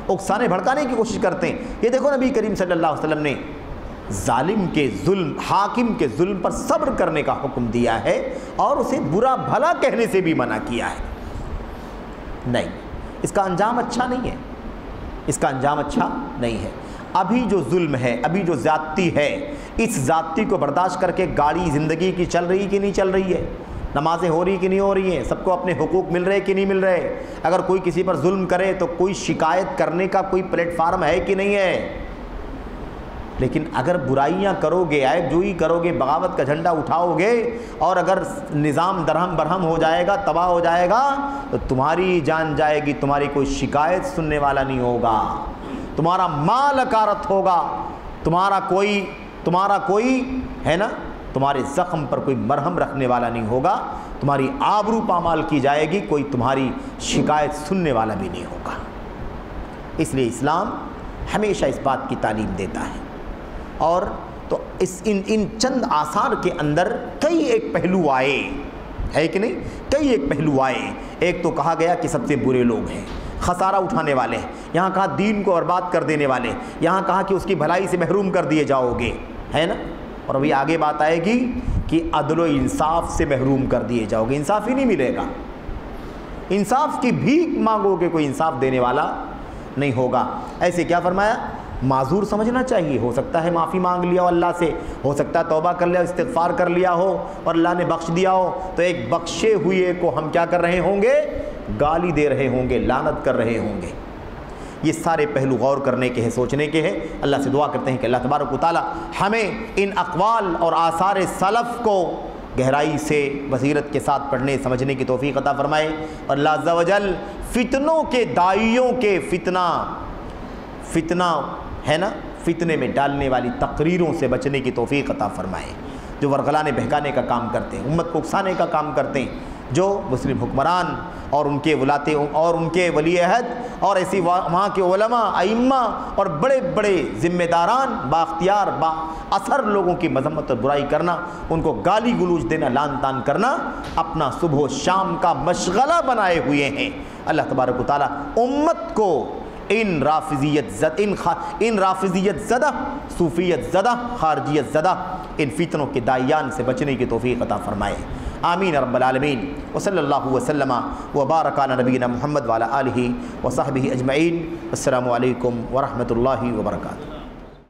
اکسانے بھڑکانے کی کوشش کرتے ہیں۔ یہ دیکھو نبی کریم صلی اللہ علیہ وسلم نے ظالم کے ظلم، حاکم کے ظلم پر صبر کرنے کا حکم دیا ہے اور اسے برا بھلا کہنے سے بھی منع کیا ہے۔ نہیں، اس کا انجام اچھا نہیں ہے، اس کا انجام اچھا نہیں ہے۔ ابھی جو ظلم ہے، ابھی جو زیادتی ہے، اس زیادتی کو برداشت کر کے گاڑی زندگی کی چل رہی کہ نہیں چل رہی ہے، نمازیں ہو رہی کہ نہیں ہو رہی ہیں، سب کو اپنے حقوق مل رہے کہ نہیں مل رہے، اگر کوئی کسی پر ظلم کرے تو کوئی شکایت کرنے کا کوئی پلیٹ فارم ہے کہ نہیں ہے۔ لیکن اگر برائیاں کرو گے، عیب جوئی کرو گے، بغاوت کا جھنڈا اٹھاؤ گے اور اگر نظام درہم برہم ہو جائے گا، تباہ ہو جائے گا، تو تمہاری جان جائے گی، تمہاری کوئی شکایت سننے والا نہیں ہوگا، تمہارا مال اکارت ہوگا، تمہارا کوئی ہے نا، تمہارے زخم پر کوئی مرہم رکھنے والا نہیں ہوگا، تمہاری آبرو پامال کی جائے گی، کوئی تمہاری شکایت سننے والا بھی نہیں ہوگا۔ اس لیے اسلام ہمیشہ اس بات کی تعلیم دیتا ہے۔ اور تو ان چند آثار کے اندر کئی ایک پہلو آئے، ہے کہ نہیں، کئی ایک پہلو آئے۔ ایک تو کہا گیا کہ سب سے برے لوگ ہیں، خسارہ اٹھانے والے، یہاں کہا دین کو برباد کر دینے والے، یہاں کہا کہ اس کی بھلائی سے محروم کر دیے جاؤ گے، ہے نا، اور ابھی آگے بات آئے گی کہ عدل و انصاف سے محروم کر دیے جاؤ گے، انصاف ہی نہیں ملے گا، انصاف کی بھیک مانگو گے، کوئی انصاف دینے والا نہیں ہوگا۔ ایسے کیا فرمایا؟ معذور سمجھنا چاہیے، ہو سکتا ہے معافی مانگ لیا ہو اللہ سے، ہو سکتا ہے توبہ کر لیا، استغفار کر لیا ہو اور اللہ نے بخش دیا ہو، تو ایک بخشے ہوئے کو ہم کیا کر رہے ہوں گے؟ گالی دے رہے ہوں گے، لعنت کر رہے ہوں گے۔ یہ سارے پہلو غور کرنے کے ہیں، سوچنے کے ہیں۔ اللہ سے دعا کرتے ہیں کہ اللہ تبارک و تعالی ہمیں ان اقوال اور آثار سلف کو گہرائی سے بصیرت کے ساتھ پڑھنے سمجھنے کی توفیق عطا فرمائے، اور اللہ عز و جل فتنوں کے داعیوں کے فتنہ ہے نا، فتنے میں ڈالنے والی تقریروں سے بچنے کی توفیق عطا فرمائے، جو ورغلانے بہکانے کا کام کرتے ہیں، امت کو اکسانے کا کام کرتے ہیں، جو مسلم حکمران اور ان کے ولاتے اور ان کے ولی عہد اور ایسی وہاں کے علماء، ائمہ اور بڑے بڑے ذمہ داران، بااختیار با اثر لوگوں کی مذمت اور برائی کرنا، ان کو گالی گلوچ دینا، لعن طعن کرنا اپنا صبح و شام کا مشغلہ بنائے ہوئے ہیں۔ اللہ تبارک و تعالی امت کو ان رافضیت زدہ، صوفیت زدہ، خارجیت زدہ ان فتنوں کے داعیان سے بچنے کی توفیق عطا فرمائے۔ آمین رب العالمین، وصلی اللہ وسلم وبارک علی نبینا محمد وعلی آلہ وصحبہ اجمعین۔ السلام علیکم ورحمۃ اللہ وبرکاتہ۔